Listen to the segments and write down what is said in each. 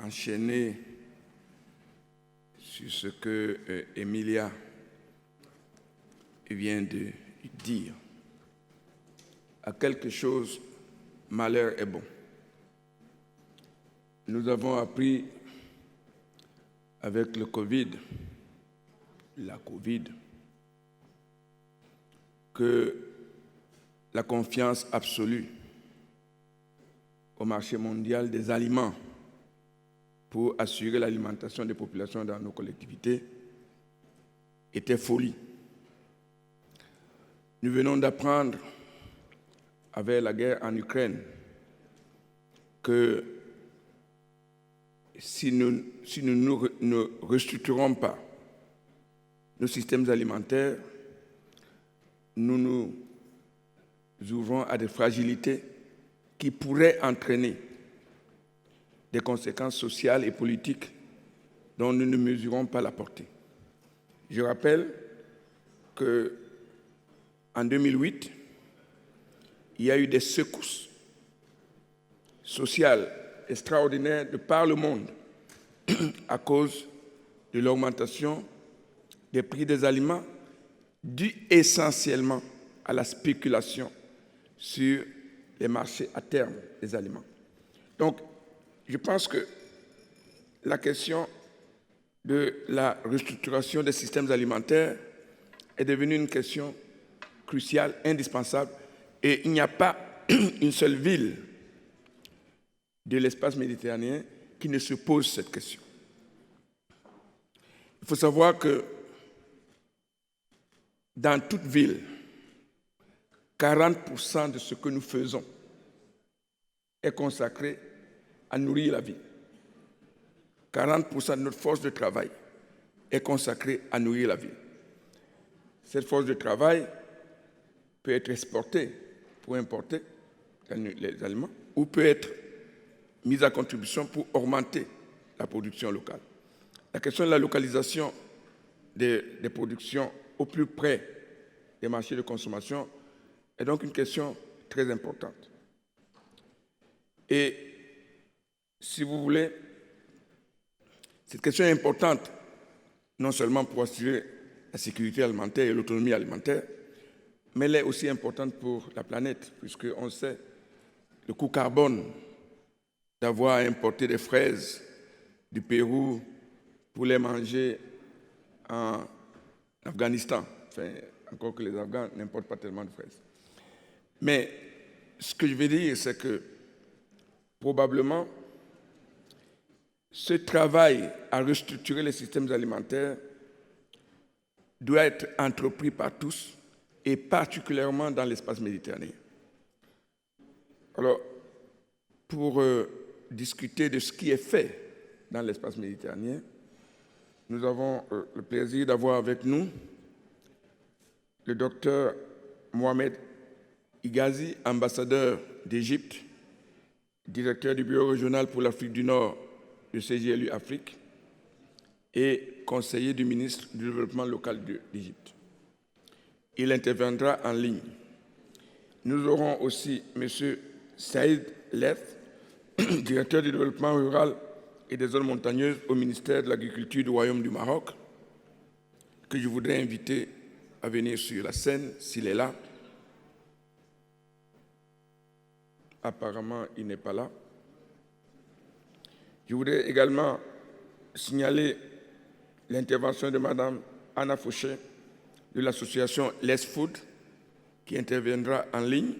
enchaîner sur ce que Emilia vient de dire. À quelque chose, malheur est bon. Nous avons appris avec le Covid, la Covid, que la confiance absolue au marché mondial des aliments pour assurer l'alimentation des populations dans nos collectivités était folie. Nous venons d'apprendre, avec la guerre en Ukraine, que si nous ne restructurons pas nos systèmes alimentaires, nous nous ouvrons à des fragilités qui pourraient entraîner des conséquences sociales et politiques dont nous ne mesurons pas la portée. Je rappelle qu'en 2008, il y a eu des secousses sociales extraordinaires de par le monde à cause de l'augmentation des prix des aliments due essentiellement à la spéculation sur les marchés à terme des aliments. Donc, je pense que la question de la restructuration des systèmes alimentaires est devenue une question cruciale, indispensable, et il n'y a pas une seule ville de l'espace méditerranéen qui ne se pose cette question. Il faut savoir que dans toute ville, 40% de ce que nous faisons est consacré à nourrir la vie. 40% de notre force de travail est consacrée à nourrir la vie. Cette force de travail peut être exportée pour importer les aliments ou peut être mise à contribution pour augmenter la production locale. La question de la localisation des productions au plus près des marchés de consommation est donc une question très importante. Et si vous voulez, cette question est importante non seulement pour assurer la sécurité alimentaire et l'autonomie alimentaire, mais elle est aussi importante pour la planète, puisqu'on sait le coût carbone d'avoir importé des fraises du Pérou pour les manger en Afghanistan. Enfin, encore que les Afghans n'importent pas tellement de fraises. Mais ce que je veux dire, c'est que probablement, ce travail à restructurer les systèmes alimentaires doit être entrepris par tous et particulièrement dans l'espace méditerranéen. Alors, pour discuter de ce qui est fait dans l'espace méditerranéen, nous avons le plaisir d'avoir avec nous le docteur Mohamed Higazi, ambassadeur d'Égypte, directeur du bureau régional pour l'Afrique du Nord de CGLU Afrique et conseiller du ministre du Développement local d'Égypte. Il interviendra en ligne. Nous aurons aussi M. Saïd Leth, directeur du développement rural et des zones montagneuses au ministère de l'Agriculture du Royaume du Maroc, que je voudrais inviter à venir sur la scène s'il est là. Apparemment, il n'est pas là. Je voudrais également signaler l'intervention de Mme Anna Fauché de l'association Less Food, qui interviendra en ligne,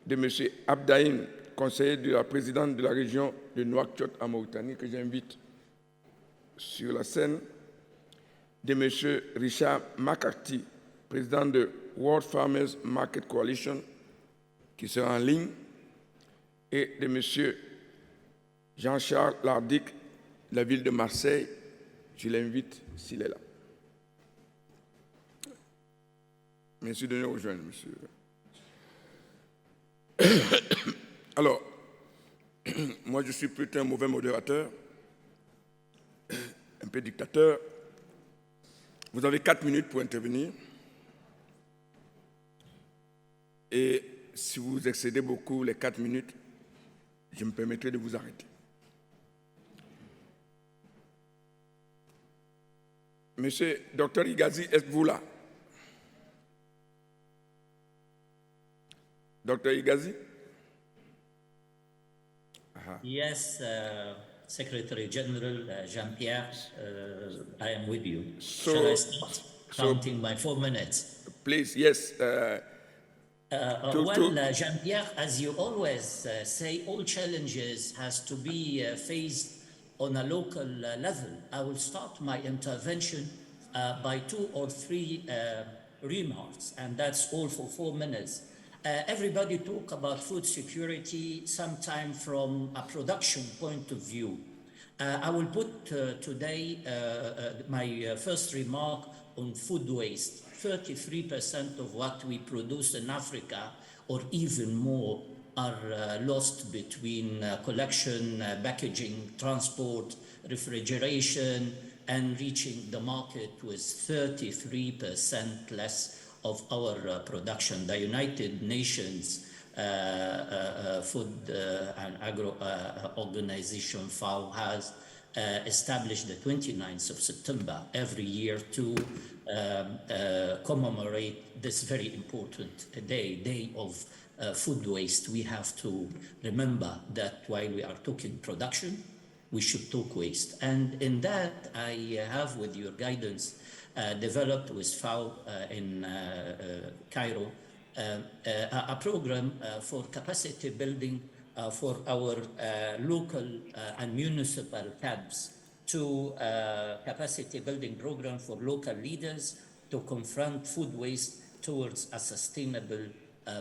de M. Abdaïm, conseiller de la présidente de la région de Nouakchott en Mauritanie, que j'invite sur la scène, de M. Richard McCarthy, président de World Farmers Market Coalition, qui sera en ligne, et de M. Jean-Charles Lardic, de la ville de Marseille. Je l'invite s'il est là. Merci de nous rejoindre, monsieur. Alors, moi je suis plutôt un mauvais modérateur, un peu dictateur. Vous avez 4 minutes pour intervenir. Et si vous excédez beaucoup les 4 minutes, je me permettrai de vous arrêter. Monsieur Dr Igazi, êtes-vous là? Dr Igazi? Yes, Secretary General Jean-Pierre, I am with you. Shall I start counting my 4 minutes? Please, yes. Jean-Pierre, as you always say, all challenges has to be faced on a local level. I will start my intervention by 2 or 3 remarks, and that's all for 4 minutes. Everybody talk about food security, sometime from a production point of view. I will put today my first remark on food waste. 33% of what we produce in Africa, or even more, are lost between collection, packaging, transport, refrigeration, and reaching the market with 33% less of our production. The United Nations Food and Agro Organization, FAO, has established the 29th of September every year to commemorate this very important day of food waste. We have to remember that while we are talking production, we should talk waste. And in that, I have, with your guidance, developed with FAO in Cairo a program for capacity building for our local and municipal CABs, to capacity building program for local leaders to confront food waste towards a sustainable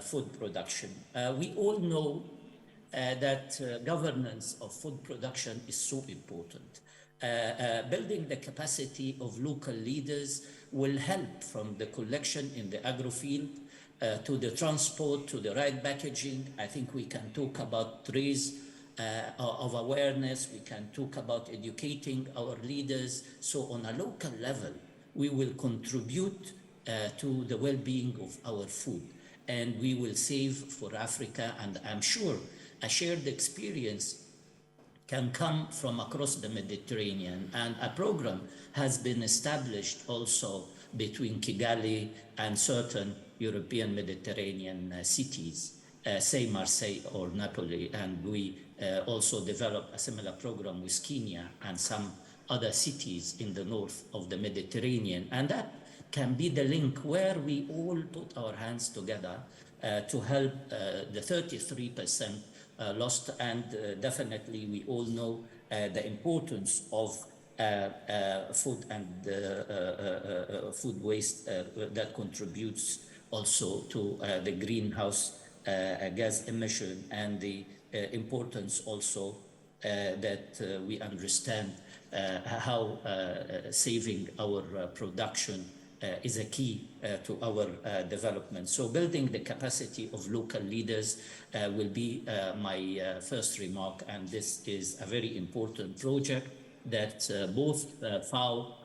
food production. We all know that governance of food production is so important. Building the capacity of local leaders will help from the collection in the agro field to the transport, to the right packaging. I think we can talk about raise of awareness. We can talk about educating our leaders. So on a local level, we will contribute to the well-being of our food, and we will save for Africa. And I'm sure a shared experience can come from across the Mediterranean, and a program has been established also between Kigali and certain European Mediterranean cities, say Marseille or Napoli, and we also developed a similar program with Kenya and some other cities in the north of the Mediterranean. And that can be the link where we all put our hands together to help the 33% lost. And definitely we all know the importance of food and food waste that contributes also to the greenhouse gas emission, and the importance also that we understand how saving our production is a key to our development. So building the capacity of local leaders will be my first remark, and this is a very important project that both FAO,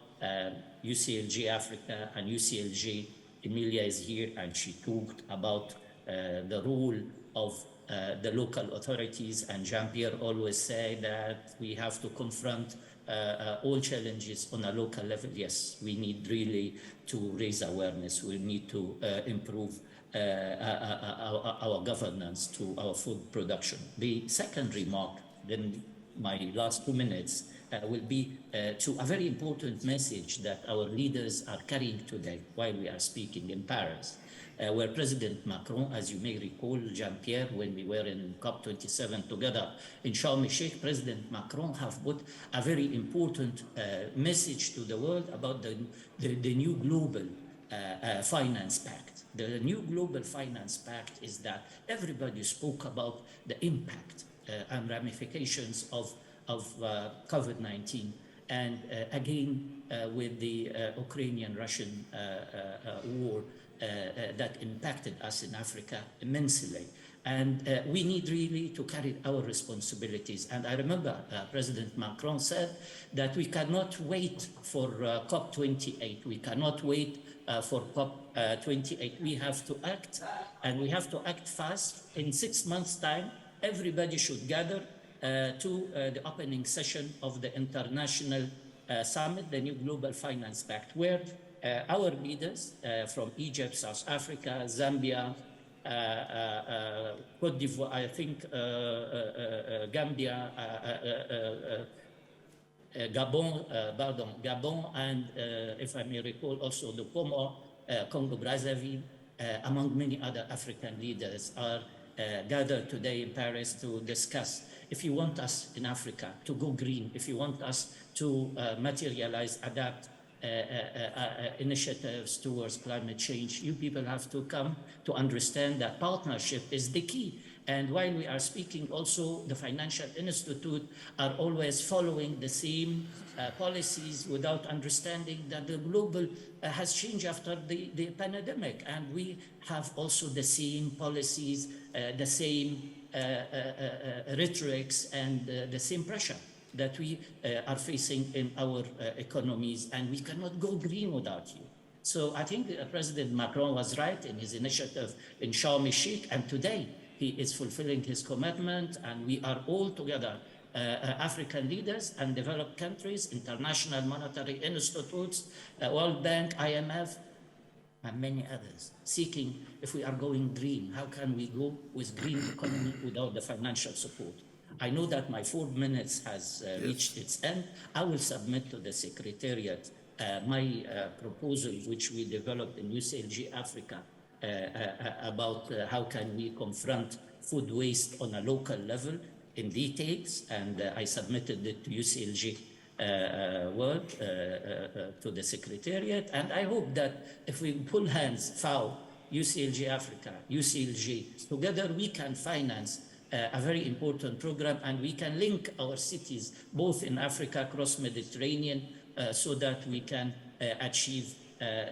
UCLG Africa, and UCLG, Emilia is here, and she talked about the role of the local authorities, and Jean-Pierre always say that we have to confront all challenges on a local level. Yes, we need really to raise awareness. We need to improve our governance to our food production. The second remark, then my last 2 minutes, will be to a very important message that our leaders are carrying today while we are speaking in Paris, where President Macron, as you may recall, Jean-Pierre, when we were in COP27 together in Sharm el-Sheikh, President Macron have put a very important message to the world about the new global finance pact. The new global finance pact is that everybody spoke about the impact and ramifications of COVID-19. And again, with the Ukrainian-Russian war, that impacted us in Africa immensely. And we need really to carry our responsibilities. And I remember President Macron said that we cannot wait for COP28. We cannot wait for COP28. We have to act, and we have to act fast. In 6 months' time, everybody should gather to the opening session of the International summit, the new Global Finance Pact, where our leaders from Egypt, South Africa, Zambia, Cote d'Ivoire, I think Gambia, Gabon, and if I may recall, also the Congo-Brazzaville, among many other African leaders, are gathered today in Paris to discuss. If you want us in Africa to go green, if you want us to materialize, adapt initiatives towards climate change, you people have to come to understand that partnership is the key. And while we are speaking, also the Financial Institute are always following the same policies without understanding that the global has changed after the pandemic. And we have also the same policies, the same rhetorics, and the same pressure that we are facing in our economies. And we cannot go green without you. So I think President Macron was right in his initiative in Sharm el-Sheikh, and today he is fulfilling his commitment, and we are all together, African leaders and developed countries, international monetary institutes, World Bank, IMF, and many others, seeking if we are going green, how can we go with green economy without the financial support? I know that my 4 minutes has reached its end. I will submit to the Secretariat my proposal, which we developed in UCLG Africa, about how can we confront food waste on a local level in details, and I submitted it to UCLG World, to the Secretariat, and I hope that if we pull hands, FAO, UCLG Africa, UCLG, together we can finance a very important program, and we can link our cities, both in Africa, across Mediterranean, so that we can achieve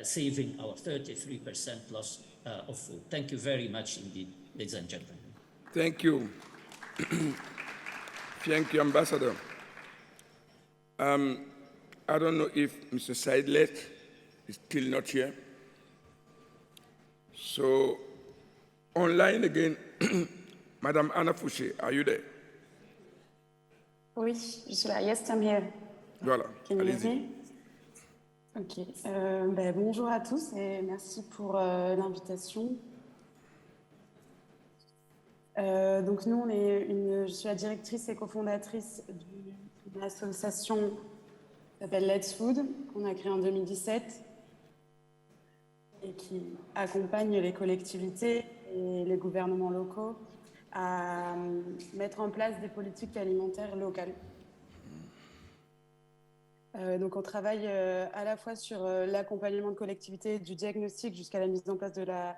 saving our 33% loss of food. Thank you very much indeed, ladies and gentlemen. Thank you. Thank you, Ambassador. I don't know if Mr. Saidlet is still not here. So, online again, Madame Anna Fouché, are you there? Oui, je suis là. Yes, I'm here. Voilà, Can you hear allez-y. me? Ok. Bonjour à tous et merci pour l'invitation. Donc nous, je suis la directrice et cofondatrice d'une association qui s'appelle Let's Food, qu'on a créée en 2017 et qui accompagne les collectivités et les gouvernements locaux à mettre en place des politiques alimentaires locales. Donc on travaille à la fois sur l'accompagnement de collectivités, du diagnostic jusqu'à la mise en place de la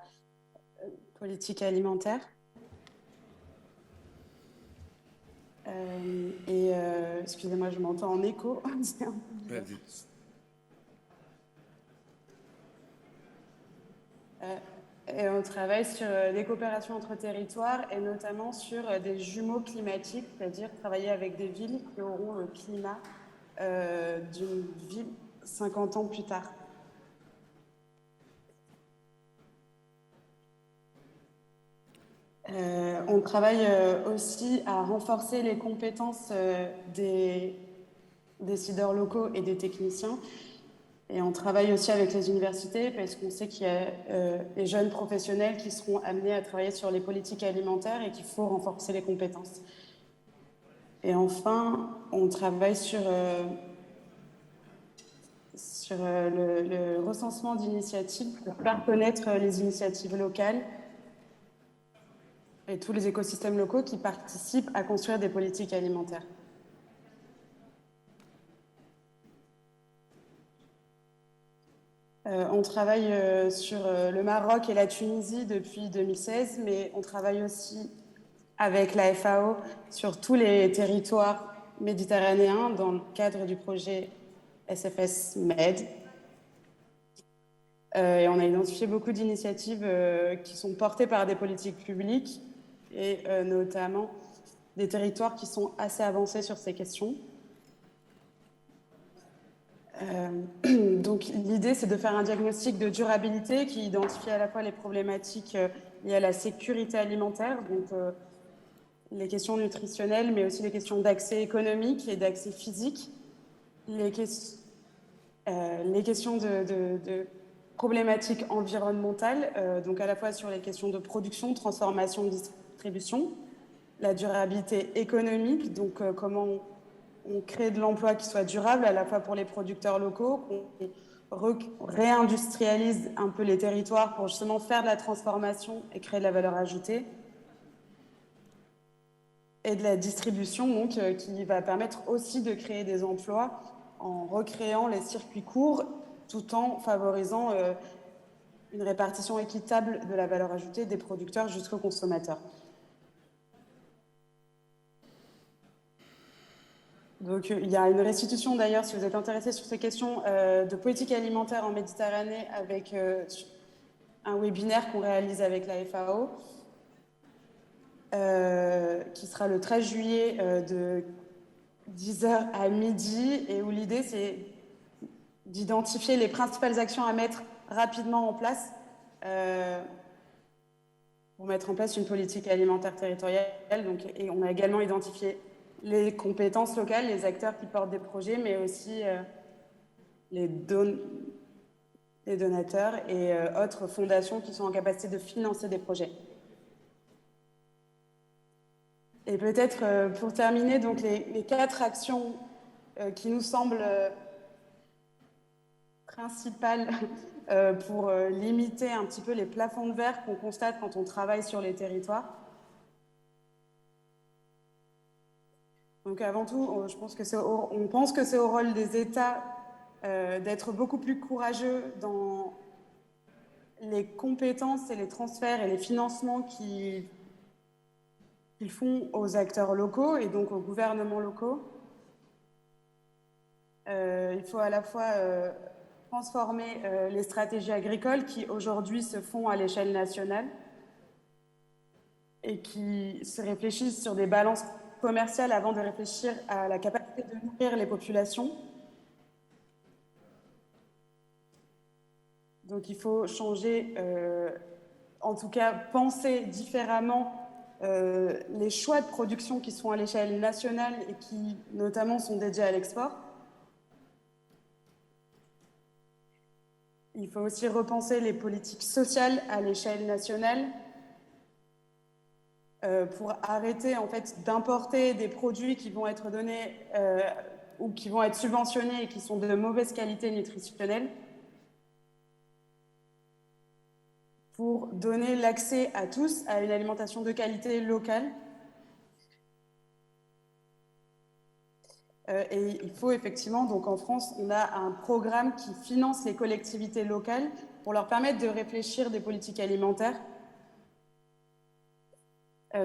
politique alimentaire. Excusez-moi, je m'entends en écho. Et on travaille sur des coopérations entre territoires et notamment sur des jumeaux climatiques, c'est-à-dire travailler avec des villes qui auront le climat d'une ville 50 ans plus tard. On travaille aussi à renforcer les compétences des décideurs locaux et des techniciens. Et on travaille aussi avec les universités parce qu'on sait qu'il y a des jeunes professionnels qui seront amenés à travailler sur les politiques alimentaires et qu'il faut renforcer les compétences. Et enfin, on travaille sur le recensement d'initiatives pour faire connaître les initiatives locales et tous les écosystèmes locaux qui participent à construire des politiques alimentaires. On travaille sur le Maroc et la Tunisie depuis 2016, mais on travaille aussi avec la FAO sur tous les territoires méditerranéens dans le cadre du projet SFS Med. Et on a identifié beaucoup d'initiatives qui sont portées par des politiques publiques et notamment des territoires qui sont assez avancés sur ces questions. Donc l'idée, c'est de faire un diagnostic de durabilité qui identifie à la fois les problématiques liées à la sécurité alimentaire, donc les questions nutritionnelles, mais aussi les questions d'accès économique et d'accès physique, les questions de problématiques environnementales, donc à la fois sur les questions de production, transformation, distribution, la durabilité économique, donc comment on crée de l'emploi qui soit durable à la fois pour les producteurs locaux, qu'on réindustrialise un peu les territoires pour justement faire de la transformation et créer de la valeur ajoutée, et de la distribution donc, qui va permettre aussi de créer des emplois en recréant les circuits courts tout en favorisant une répartition équitable de la valeur ajoutée des producteurs jusqu'aux consommateurs. Donc, il y a une restitution d'ailleurs, si vous êtes intéressé sur ces questions de politique alimentaire en Méditerranée, avec un webinaire qu'on réalise avec la FAO, qui sera le 13 juillet de 10h à midi, et où l'idée c'est d'identifier les principales actions à mettre rapidement en place pour mettre en place une politique alimentaire territoriale. Donc, et on a également identifié les compétences locales, les acteurs qui portent des projets, mais aussi les donateurs et autres fondations qui sont en capacité de financer des projets. Et peut-être pour terminer, donc les 4 actions qui nous semblent principales pour limiter un petit peu les plafonds de verre qu'on constate quand on travaille sur les territoires. Donc avant tout, je pense que on pense que c'est au rôle des États d'être beaucoup plus courageux dans les compétences et les transferts et les financements qu'ils font aux acteurs locaux et donc aux gouvernements locaux. Il faut à la fois transformer les stratégies agricoles qui aujourd'hui se font à l'échelle nationale et qui se réfléchissent sur des balances commerciales avant de réfléchir à la capacité de nourrir les populations. Donc il faut changer, en tout cas penser différemment les choix de production qui sont à l'échelle nationale et qui notamment sont dédiés à l'export. Il faut aussi repenser les politiques sociales à l'échelle nationale pour arrêter en fait d'importer des produits qui vont être donnés ou qui vont être subventionnés et qui sont de mauvaise qualité nutritionnelle, pour donner l'accès à tous à une alimentation de qualité locale. Et il faut effectivement, donc en France, on a un programme qui finance les collectivités locales pour leur permettre de réfléchir des politiques alimentaires.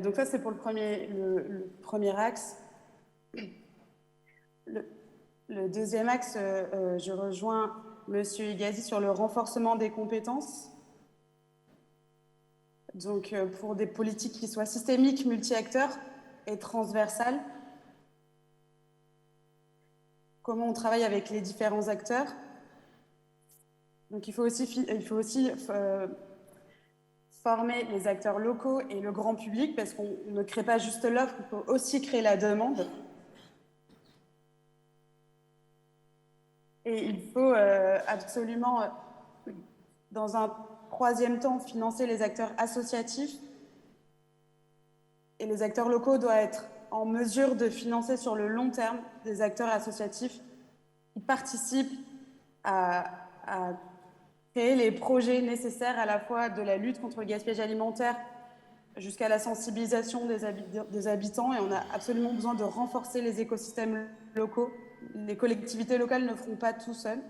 Donc ça, c'est pour le premier axe. Le deuxième axe, je rejoins Monsieur Higazi sur le renforcement des compétences. Donc pour des politiques qui soient systémiques, multi-acteurs et transversales. Comment on travaille avec les différents acteurs. Donc il faut aussi former les acteurs locaux et le grand public, parce qu'on ne crée pas juste l'offre, il faut aussi créer la demande. Et il faut absolument, dans un troisième temps, financer les acteurs associatifs. Et les acteurs locaux doivent être en mesure de financer sur le long terme des acteurs associatifs qui participent à créer les projets nécessaires à la fois de la lutte contre le gaspillage alimentaire jusqu'à la sensibilisation des habitants. Et on a absolument besoin de renforcer les écosystèmes locaux. Les collectivités locales ne feront pas tout seules.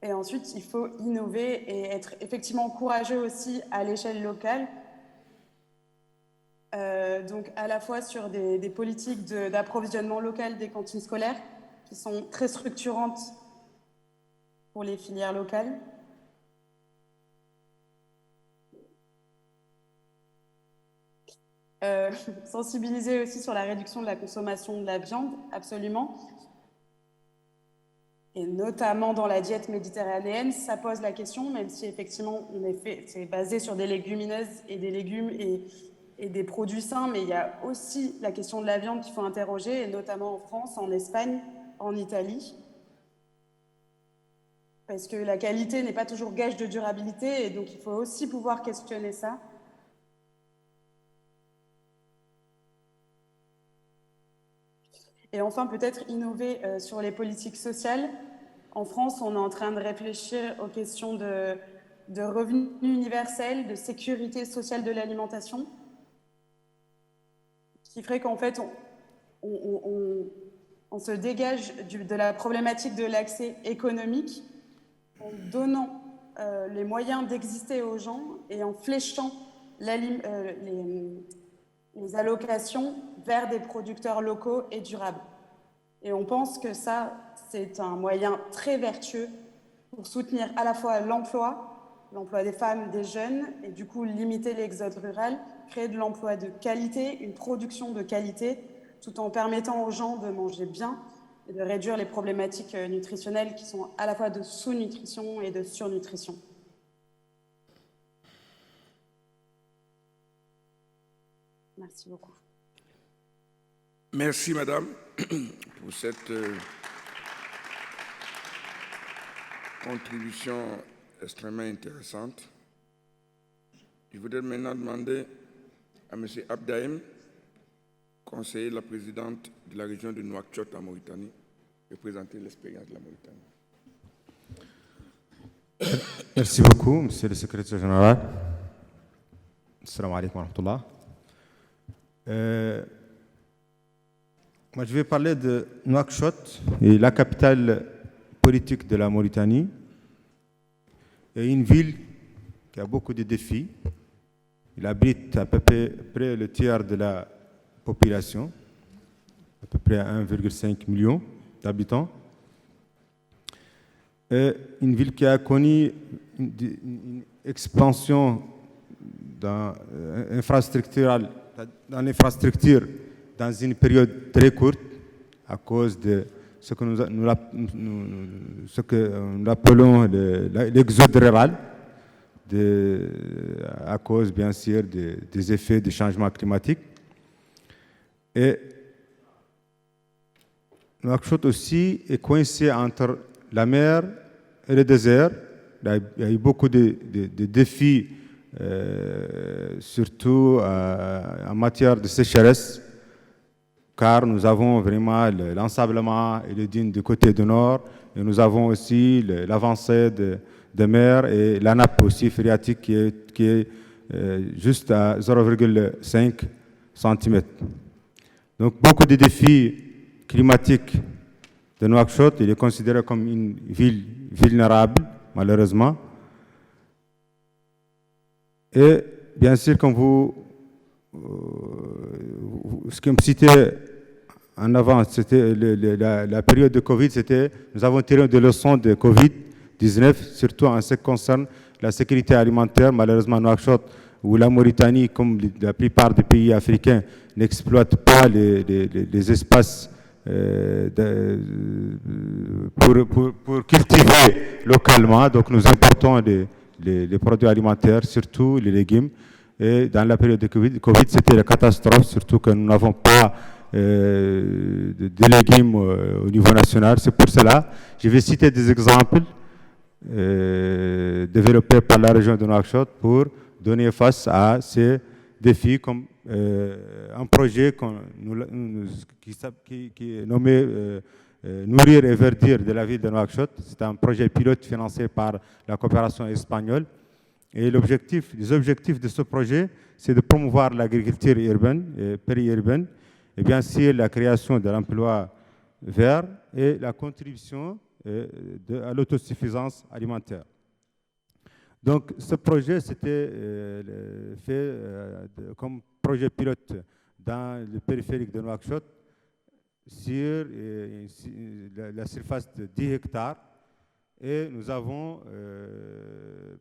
Et ensuite, il faut innover et être effectivement courageux aussi à l'échelle locale. Donc à la fois sur des politiques d'approvisionnement local des cantines scolaires qui sont très structurantes pour les filières locales. Sensibiliser aussi sur la réduction de la consommation de la viande, absolument. Et notamment dans la diète méditerranéenne, ça pose la question, même si effectivement c'est basé sur des légumineuses et des légumes et et des produits sains, mais il y a aussi la question de la viande qu'il faut interroger, et notamment en France, en Espagne, en Italie. Parce que la qualité n'est pas toujours gage de durabilité, et donc il faut aussi pouvoir questionner ça. Et enfin, peut-être innover sur les politiques sociales. En France, on est en train de réfléchir aux questions de revenus universels, de sécurité sociale de l'alimentation, qui ferait qu'en fait, on se dégage de la problématique de l'accès économique en donnant les moyens d'exister aux gens et en fléchant les allocations vers des producteurs locaux et durables. Et on pense que ça, c'est un moyen très vertueux pour soutenir à la fois l'emploi des femmes, des jeunes, et du coup limiter l'exode rural, créer de l'emploi de qualité, une production de qualité, tout en permettant aux gens de manger bien et de réduire les problématiques nutritionnelles qui sont à la fois de sous-nutrition et de surnutrition. Merci beaucoup. Merci, madame, pour cette contribution extrêmement intéressante. Je voudrais maintenant demander à M. Abdaïm, conseiller de la présidente de la région de Nouakchott en Mauritanie, de présenter l'expérience de la Mauritanie. Merci beaucoup, Monsieur le Secrétaire général. Assalamu alaikum wa rahmatullah. Moi, je vais parler de Nouakchott, et la capitale politique de la Mauritanie, et une ville qui a beaucoup de défis. Il abrite à peu près le tiers de la population, à peu près 1,5 million d'habitants. Et une ville qui a connu une expansion dans l'infrastructure dans une période très courte à cause de ce que nous appelons l'exode rural, à cause bien sûr des effets du changement climatique. Et Nouakchott aussi est coincé entre la mer et le désert. Il y a eu beaucoup de défis, surtout en matière de sécheresse, car nous avons vraiment l'ensablement et le dune du côté du nord, et nous avons aussi l'avancée de mer et la nappe aussi phréatique qui est juste à 0,5 cm. Donc beaucoup de défis climatiques de Nouakchott. Il est considéré comme une ville vulnérable, malheureusement. Et bien sûr, comme ce que me citait en avant, c'était la période de Covid, nous avons tiré des leçons de Covid-19, surtout en ce qui concerne la sécurité alimentaire. Malheureusement, Nouakchott ou la Mauritanie, comme la plupart des pays africains, n'exploitent pas les espaces pour cultiver localement. Donc nous importons les produits alimentaires, surtout les légumes. Et dans la période de Covid, c'était la catastrophe, surtout que nous n'avons pas de légumes au niveau national. C'est pour cela, je vais citer des exemples développés par la région de Nouakchott pour donner face à ces défis, comme un projet qui est nommé Nourrir et Verdir de la ville de Nouakchott. C'est un projet pilote financé par la coopération espagnole. Et les objectifs de ce projet, c'est de promouvoir l'agriculture urbaine et périurbaine, et bien sûr la création de l'emploi vert et la contribution à l'autosuffisance alimentaire. Donc ce projet, c'était fait comme projet pilote dans le périphérique de Nouakchott sur la surface de 10 hectares. Et nous avons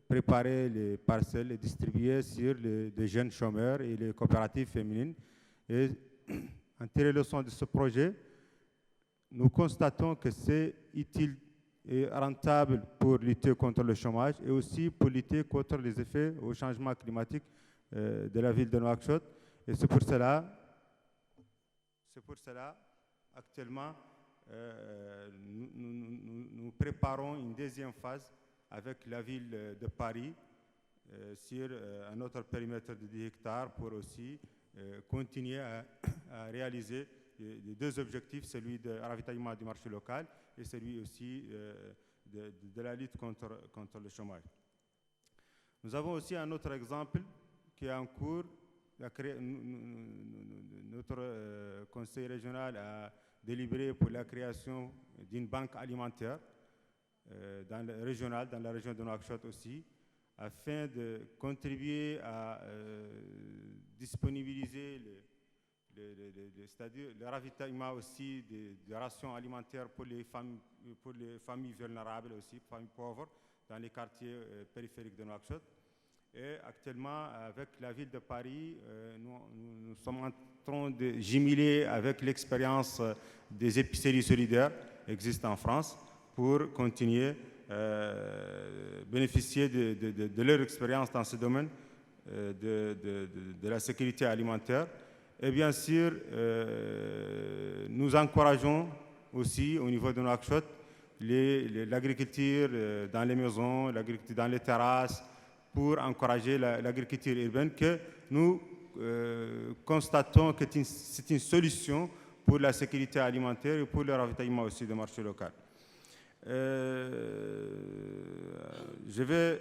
préparé les parcelles et distribué sur les jeunes chômeurs et les coopératives féminines. Et en tirant leçon de ce projet, nous constatons que c'est utile et rentable pour lutter contre le chômage et aussi pour lutter contre les effets au changement climatique de la ville de Nouakchott. Et c'est pour cela, actuellement, nous préparons une deuxième phase avec la ville de Paris sur un autre périmètre de 10 hectares pour aussi continuer à réaliser les deux objectifs, celui de ravitaillement du marché local et celui aussi de la lutte contre le chômage. Nous avons aussi un autre exemple qui est en cours. Notre conseil régional a délibéré pour la création d'une banque alimentaire régionale dans la région de Nouakchott aussi, afin de contribuer à disponibiliser c'est-à-dire le ravitaillement aussi des rations alimentaires pour les familles vulnérables aussi, familles pauvres, dans les quartiers périphériques de Nouakchott. Et actuellement, avec la ville de Paris, nous sommes en train de jumeler avec l'expérience des épiceries solidaires qui existent en France pour continuer à bénéficier de leur expérience dans ce domaine de la sécurité alimentaire. Et bien sûr, nous encourageons aussi au niveau de Nouakchott l'agriculture dans les maisons, l'agriculture dans les terrasses, pour encourager l'agriculture urbaine que nous constatons que c'est une solution pour la sécurité alimentaire et pour le ravitaillement aussi du marché local. Je vais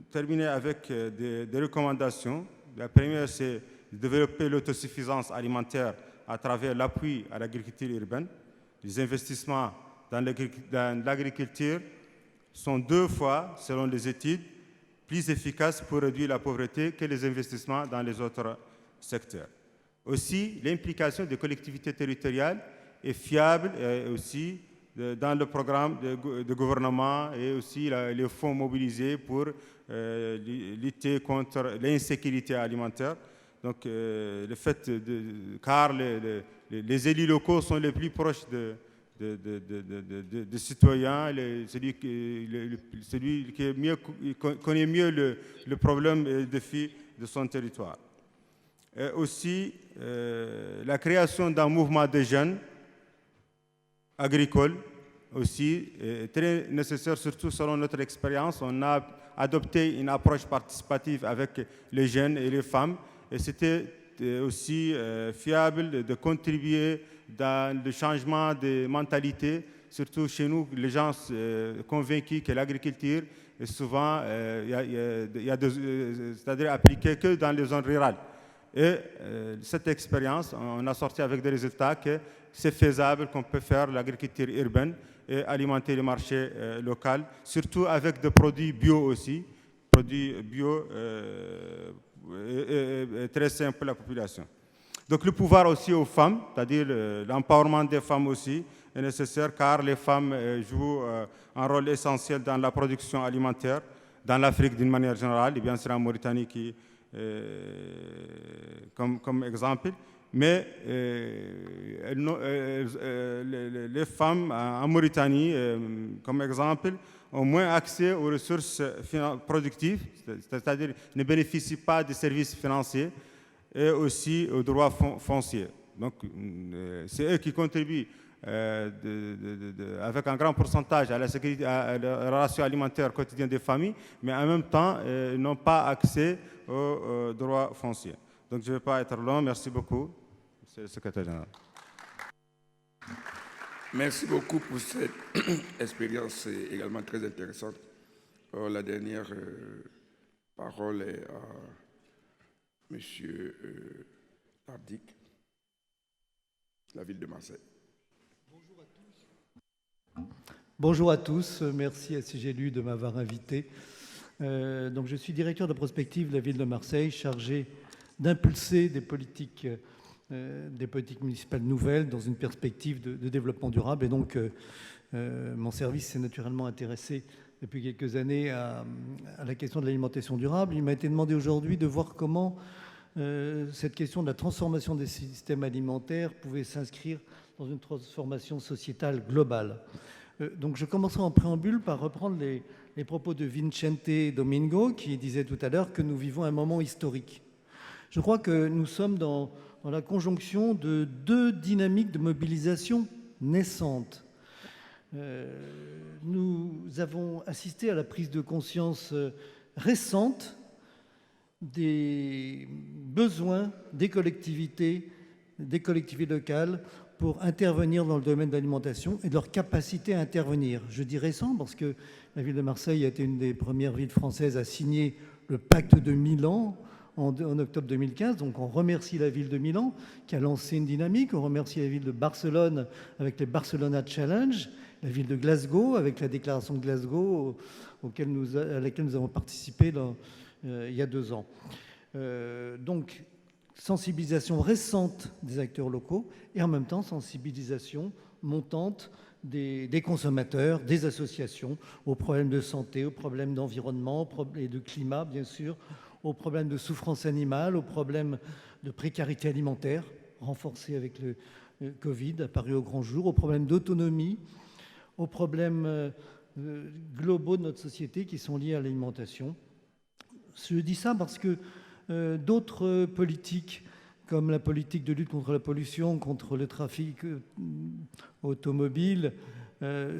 terminer avec des recommandations. La première, c'est de développer l'autosuffisance alimentaire à travers l'appui à l'agriculture urbaine. Les investissements dans l'agriculture sont 2 fois, selon les études, plus efficaces pour réduire la pauvreté que les investissements dans les autres secteurs. Aussi, l'implication des collectivités territoriales est fiable aussi dans le programme de gouvernement et aussi les fonds mobilisés pour lutter contre l'insécurité alimentaire. Donc, le fait car les élus locaux sont les plus proches des citoyens, celui qui connaît mieux le problème et le défi de son territoire. Et aussi, la création d'un mouvement de jeunes agricoles aussi est très nécessaire, surtout selon notre expérience. On a adopté une approche participative avec les jeunes et les femmes, et c'était aussi fiable de contribuer dans le changement de mentalité, surtout chez nous, les gens convaincus que l'agriculture est souvent c'est-à-dire appliquée que dans les zones rurales. Et cette expérience, on a sorti avec des résultats que c'est faisable, qu'on peut faire l'agriculture urbaine et alimenter le marché local, surtout avec des produits bio aussi, produits bio très simples pour la population. Donc le pouvoir aussi aux femmes, c'est-à-dire l'empowerment des femmes aussi est nécessaire, car les femmes jouent un rôle essentiel dans la production alimentaire, dans l'Afrique d'une manière générale, et bien sûr en Mauritanie comme exemple. Mais les femmes en Mauritanie, comme exemple, ont moins accès aux ressources productives, c'est-à-dire ne bénéficient pas des services financiers et aussi aux droits fonciers. Donc, c'est eux qui contribuent avec un grand pourcentage à la sécurité, à la ration alimentaire quotidienne des familles, mais en même temps, n'ont pas accès aux droits fonciers. Donc, je ne vais pas être long. Merci beaucoup, Monsieur le secrétaire général. Merci beaucoup pour cette expérience également très intéressante. Alors, la dernière parole est à Monsieur Tardik, la ville de Marseille. Bonjour à tous, merci à CGLU de m'avoir invité. Donc, je suis directeur de prospective de la ville de Marseille, chargé d'impulser des politiques municipales nouvelles dans une perspective de développement durable. Et donc, mon service s'est naturellement intéressé depuis quelques années à la question de l'alimentation durable. Il m'a été demandé aujourd'hui de voir comment cette question de la transformation des systèmes alimentaires pouvait s'inscrire dans une transformation sociétale globale. Donc je commencerai en préambule par reprendre les propos de Vicente Domingo, qui disait tout à l'heure que nous vivons un moment historique. Je crois que nous sommes dans la conjonction de deux dynamiques de mobilisation naissantes. Nous avons assisté à la prise de conscience récente des besoins des collectivités locales pour intervenir dans le domaine de l'alimentation et de leur capacité à intervenir. Je dis récent parce que la ville de Marseille a été une des premières villes françaises à signer le pacte de Milan en octobre 2015. Donc on remercie la ville de Milan qui a lancé une dynamique. On remercie la ville de Barcelone avec les Barcelona Challenge, la ville de Glasgow avec la déclaration de Glasgow à laquelle nous avons participé il y a 2 ans. Donc sensibilisation récente des acteurs locaux et en même temps sensibilisation montante des consommateurs, des associations aux problèmes de santé, aux problèmes d'environnement et de climat bien sûr, aux problèmes de souffrance animale, aux problèmes de précarité alimentaire renforcés avec le Covid apparu au grand jour, aux problèmes d'autonomie, aux problèmes globaux de notre société qui sont liés à l'alimentation. Je dis ça parce que d'autres politiques, comme la politique de lutte contre la pollution, contre le trafic automobile,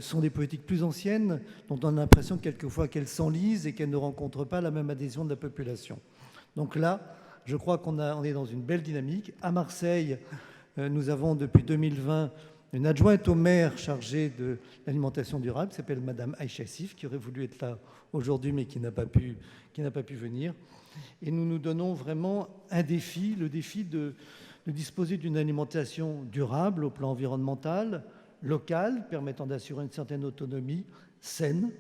sont des politiques plus anciennes, dont on a l'impression quelquefois qu'elles s'enlisent et qu'elles ne rencontrent pas la même adhésion de la population. Donc là, je crois qu'on est dans une belle dynamique. À Marseille, nous avons depuis 2020 une adjointe au maire chargée de l'alimentation durable, qui s'appelle Madame Aïcha Sif, qui aurait voulu être là aujourd'hui, mais qui n'a pas pu venir. Et nous nous donnons vraiment un défi, le défi de disposer d'une alimentation durable au plan environnemental, local, permettant d'assurer une certaine autonomie, saine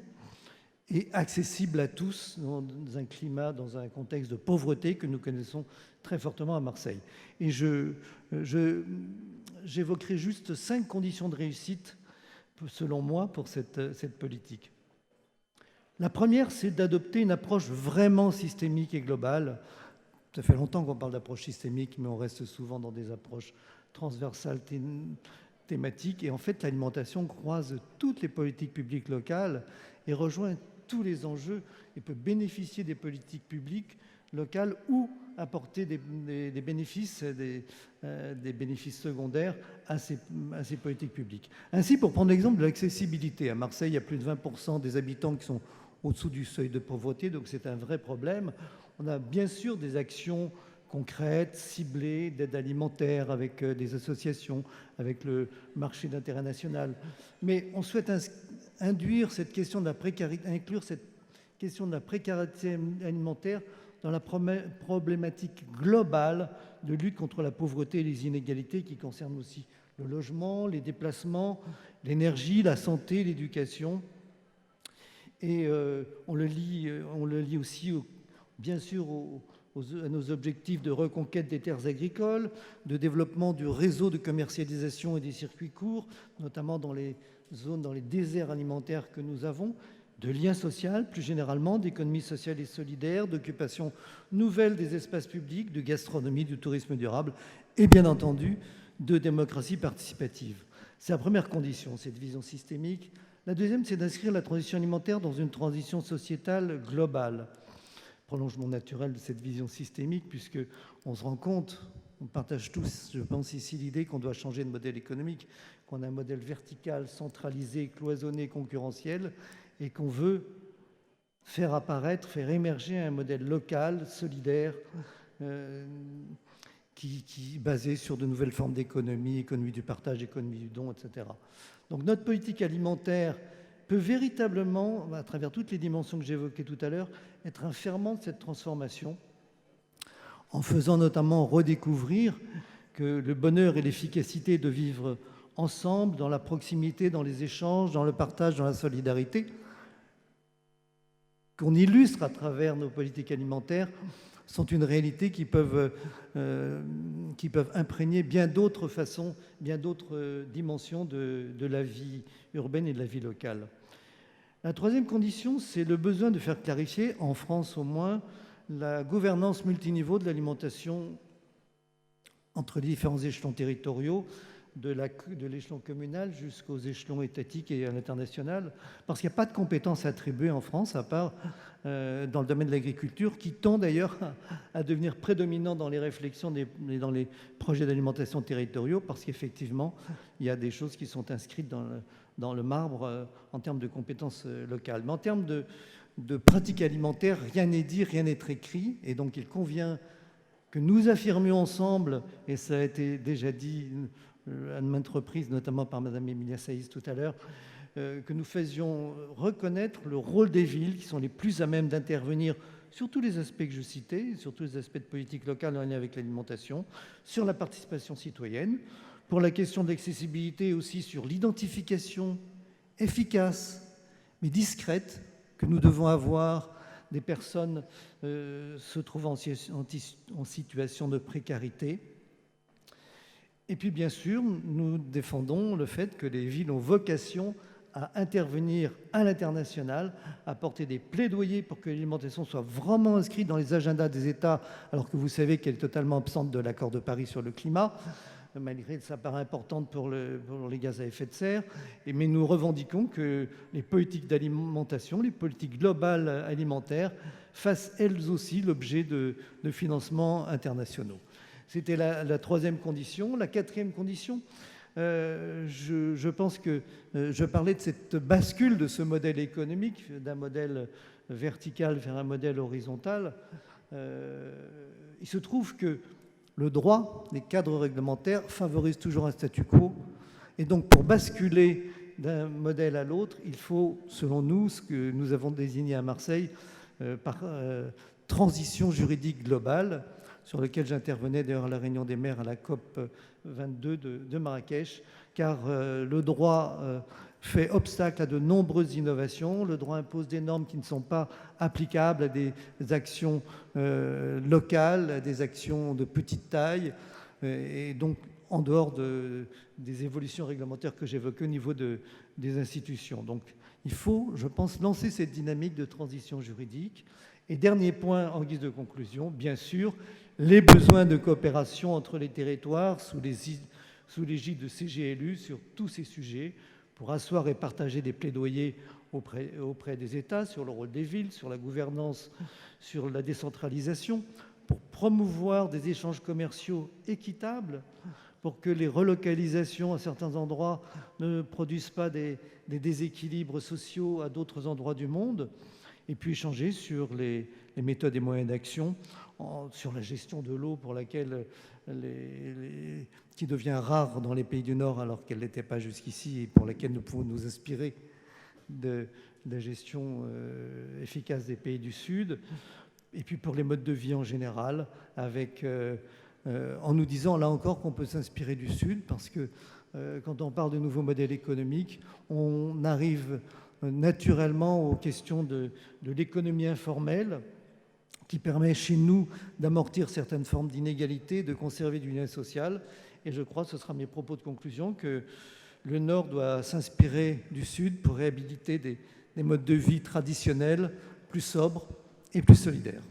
et accessible à tous dans un climat, dans un contexte de pauvreté que nous connaissons très fortement à Marseille. Et j'évoquerai juste 5 conditions de réussite, selon moi, pour cette politique. La première, c'est d'adopter une approche vraiment systémique et globale. Ça fait longtemps qu'on parle d'approche systémique, mais on reste souvent dans des approches transversales, thématiques. Et en fait, l'alimentation croise toutes les politiques publiques locales et rejoint tous les enjeux et peut bénéficier des politiques publiques locales ou apporter des bénéfices secondaires à ces politiques publiques. Ainsi, pour prendre l'exemple de l'accessibilité, à Marseille, il y a plus de 20% des habitants qui sont au-dessous du seuil de pauvreté, donc c'est un vrai problème. On a bien sûr des actions concrètes, ciblées, d'aide alimentaire avec des associations, avec le marché d'intérêt national. Mais on souhaite inclure cette question de la précarité alimentaire dans la problématique globale de lutte contre la pauvreté et les inégalités qui concernent aussi le logement, les déplacements, l'énergie, la santé, l'éducation. Et on le lie aussi, bien sûr, à nos objectifs de reconquête des terres agricoles, de développement du réseau de commercialisation et des circuits courts, notamment dans les zones, dans les déserts alimentaires que nous avons, de lien social, plus généralement, d'économie sociale et solidaire, d'occupation nouvelle des espaces publics, de gastronomie, du tourisme durable et bien entendu de démocratie participative. C'est la première condition, cette vision systémique. La deuxième, c'est d'inscrire la transition alimentaire dans une transition sociétale globale. Prolongement naturel de cette vision systémique, puisqu'on se rend compte, on partage tous, je pense ici, l'idée qu'on doit changer de modèle économique, qu'on a un modèle vertical, centralisé, cloisonné, concurrentiel, et qu'on veut faire apparaître, faire émerger un modèle local, solidaire, qui basé sur de nouvelles formes d'économie, économie du partage, économie du don, etc. Donc notre politique alimentaire peut véritablement, à travers toutes les dimensions que j'évoquais tout à l'heure, être un ferment de cette transformation, en faisant notamment redécouvrir que le bonheur et l'efficacité de vivre ensemble, dans la proximité, dans les échanges, dans le partage, dans la solidarité, qu'on illustre à travers nos politiques alimentaires, sont une réalité qui peuvent imprégner bien d'autres façons, bien d'autres dimensions de la vie urbaine et de la vie locale. La troisième condition, c'est le besoin de faire clarifier, en France au moins, la gouvernance multiniveau de l'alimentation entre les différents échelons territoriaux, de l'échelon communal jusqu'aux échelons étatiques et à l'international, parce qu'il n'y a pas de compétences attribuées en France, à part dans le domaine de l'agriculture, qui tend d'ailleurs à devenir prédominant dans les réflexions et dans les projets d'alimentation territoriaux, parce qu'effectivement, il y a des choses qui sont inscrites dans le marbre en termes de compétences locales. Mais en termes de pratiques alimentaires, rien n'est dit, rien n'est écrit, et donc il convient que nous affirmions ensemble, et ça a été déjà dit à maintes reprises, notamment par Mme Emilia Saïs tout à l'heure, que nous faisions reconnaître le rôle des villes qui sont les plus à même d'intervenir sur tous les aspects que je citais, sur tous les aspects de politique locale en lien avec l'alimentation, sur la participation citoyenne, pour la question d'accessibilité aussi sur l'identification efficace mais discrète que nous devons avoir des personnes se trouvant en situation de précarité. Et puis bien sûr, nous défendons le fait que les villes ont vocation à intervenir à l'international, à porter des plaidoyers pour que l'alimentation soit vraiment inscrite dans les agendas des États, alors que vous savez qu'elle est totalement absente de l'accord de Paris sur le climat, malgré sa part importante pour les gaz à effet de serre. Mais nous revendiquons que les politiques d'alimentation, les politiques globales alimentaires, fassent elles aussi l'objet de financements internationaux. C'était la troisième condition. La quatrième condition, je pense que je parlais de cette bascule de ce modèle économique, d'un modèle vertical vers un modèle horizontal. Il se trouve que le droit, les cadres réglementaires favorisent toujours un statu quo. Et donc, pour basculer d'un modèle à l'autre, il faut, selon nous, ce que nous avons désigné à Marseille par transition juridique globale, sur lequel j'intervenais d'ailleurs à la réunion des maires à la COP 22 de Marrakech, car le droit fait obstacle à de nombreuses innovations. Le droit impose des normes qui ne sont pas applicables à des actions locales, à des actions de petite taille, et donc en dehors des évolutions réglementaires que j'évoquais au niveau des institutions. Donc il faut, je pense, lancer cette dynamique de transition juridique. Et dernier point en guise de conclusion, bien sûr, les besoins de coopération entre les territoires sous l'égide de CGLU sur tous ces sujets pour asseoir et partager des plaidoyers auprès des États sur le rôle des villes, sur la gouvernance, sur la décentralisation, pour promouvoir des échanges commerciaux équitables, pour que les relocalisations à certains endroits ne produisent pas des déséquilibres sociaux à d'autres endroits du monde, et puis échanger sur les méthodes et moyens d'action, sur la gestion de l'eau pour laquelle qui devient rare dans les pays du Nord alors qu'elle ne l'était pas jusqu'ici et pour laquelle nous pouvons nous inspirer de la gestion efficace des pays du Sud, et puis pour les modes de vie en général, avec, en nous disant là encore qu'on peut s'inspirer du Sud, parce que quand on parle de nouveaux modèles économiques, on arrive naturellement aux questions de l'économie informelle, qui permet chez nous d'amortir certaines formes d'inégalité, de conserver du lien social. Et je crois, ce sera mes propos de conclusion, que le Nord doit s'inspirer du Sud pour réhabiliter des modes de vie traditionnels, plus sobres et plus solidaires.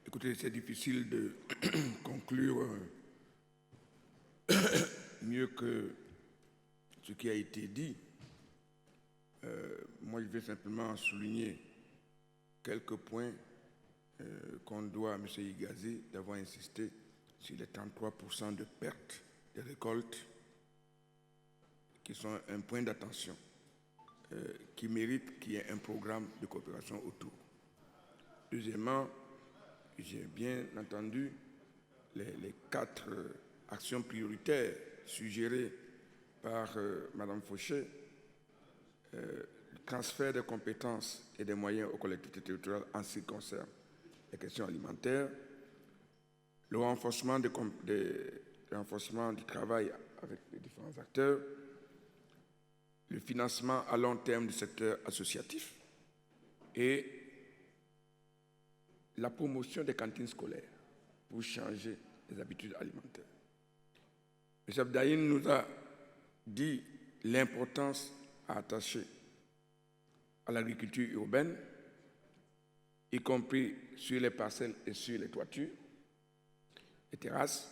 Écoutez, c'est difficile de conclure mieux que ce qui a été dit. Moi, je vais simplement souligner quelques points qu'on doit à M. Igazé d'avoir insisté sur les 33% de pertes des récoltes qui sont un point d'attention qui mérite qu'il y ait un programme de coopération autour. Deuxièmement, j'ai bien entendu les 4 actions prioritaires suggérées par Mme Fauché, le transfert des compétences et des moyens aux collectivités territoriales en ce qui concerne les questions alimentaires, le renforcement du travail avec les différents acteurs, le financement à long terme du secteur associatif et la promotion des cantines scolaires pour changer les habitudes alimentaires. M. Abdaïn nous a dit l'importance à attacher à l'agriculture urbaine y compris sur les parcelles et sur les toitures, les terrasses.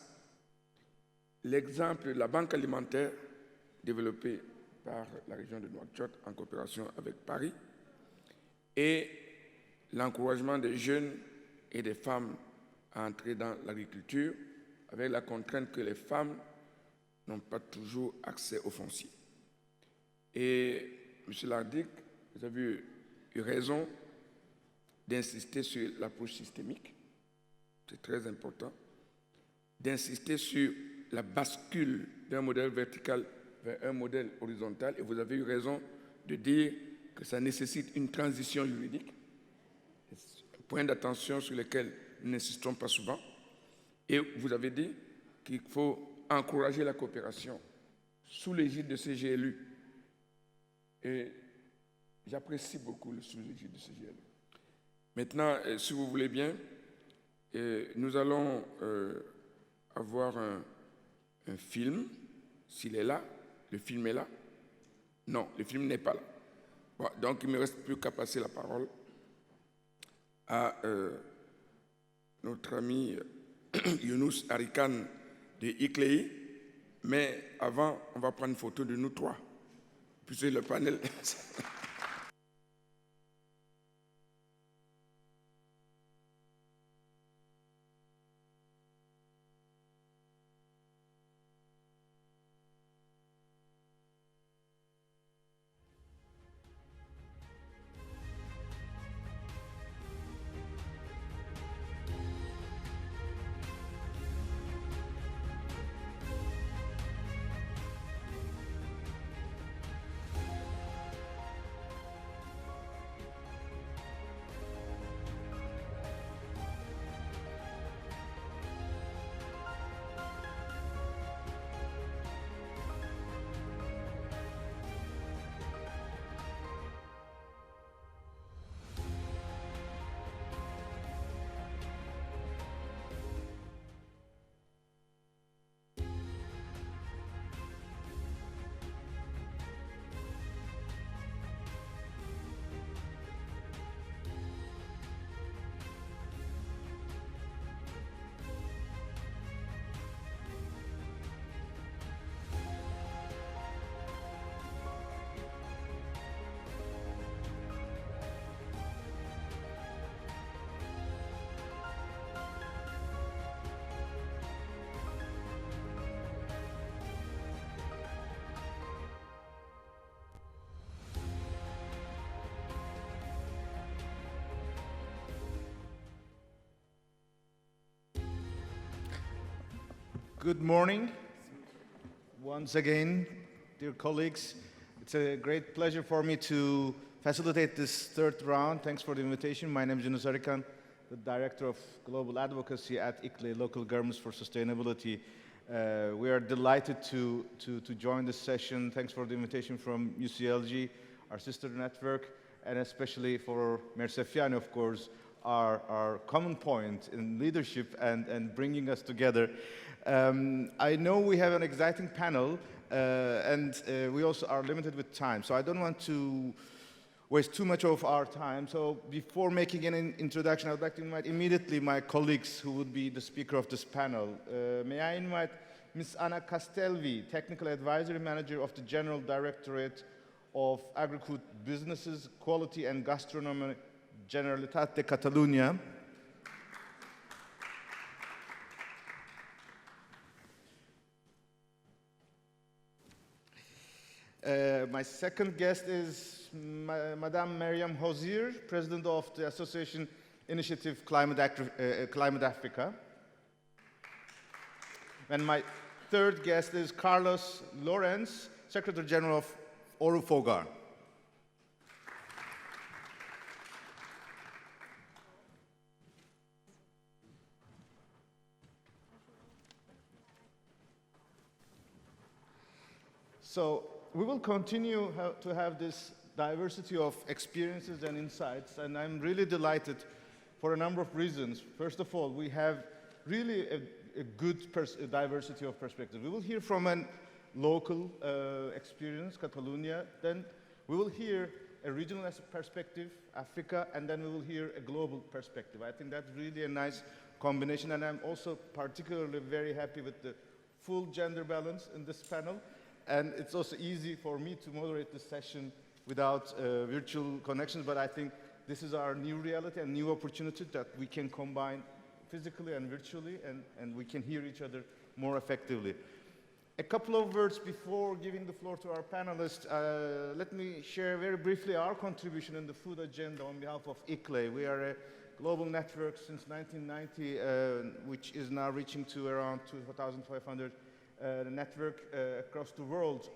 L'exemple de la banque alimentaire développée par la région de Nouakchott en coopération avec Paris et l'encouragement des jeunes et des femmes à entrer dans l'agriculture avec la contrainte que les femmes n'ont pas toujours accès au foncier. Et M. Lardic, vous avez eu raison d'insister sur l'approche systémique, c'est très important, d'insister sur la bascule d'un modèle vertical vers un modèle horizontal, et vous avez eu raison de dire que ça nécessite une transition juridique, point d'attention sur lequel nous n'insistons pas souvent, et vous avez dit qu'il faut encourager la coopération sous l'égide de ces GLU. Et j'apprécie beaucoup le sous l'égide de ces GLU. Maintenant, si vous voulez bien, nous allons avoir un film, s'il est là. Le film est là? Non, le film n'est pas là. Bon, donc, il ne me reste plus qu'à passer la parole à notre ami Younous Arikan de ICLEI. Mais avant, on va prendre une photo de nous trois, puisque le panel... Good morning. Once again, dear colleagues, it's a great pleasure for me to facilitate this third round. Thanks for the invitation. My name is Younous Arikan, the Director of Global Advocacy at ICLEI, Local Governments for Sustainability. We are delighted to join this session. Thanks for the invitation from UCLG, our sister network, and especially for Mersefiani, of course, our common point in leadership and bringing us together. I know we have an exciting panel, and we also are limited with time, so I don't want to waste too much of our time. So before making an introduction, I would like to invite immediately my colleagues who would be the speaker of this panel. May I invite Ms. Ana Castelvi, Technical Advisory Manager of the General Directorate of Agri-Food Businesses, Quality and Gastronomy, Generalitat de Catalunya. My second guest is Madame Mariam Hozier, President of the Association Initiative Climate Africa. And my third guest is Carlos Lorenz, Secretary General of Orufogar. So we will continue to have this diversity of experiences and insights, and I'm really delighted for a number of reasons. First of all, we have really a good diversity of perspectives. We will hear from a local experience, Catalonia, then we will hear a regional perspective, Africa, and then we will hear a global perspective. I think that's really a nice combination, and I'm also particularly very happy with the full gender balance in this panel, and it's also easy for me to moderate this session without virtual connections, but I think this is our new reality and new opportunity that we can combine physically and virtually, and we can hear each other more effectively. A couple of words before giving the floor to our panelists. Let me share very briefly our contribution in the food agenda on behalf of ICLEI. We are a global network since 1990, which is now reaching to around 2,500 network across the world.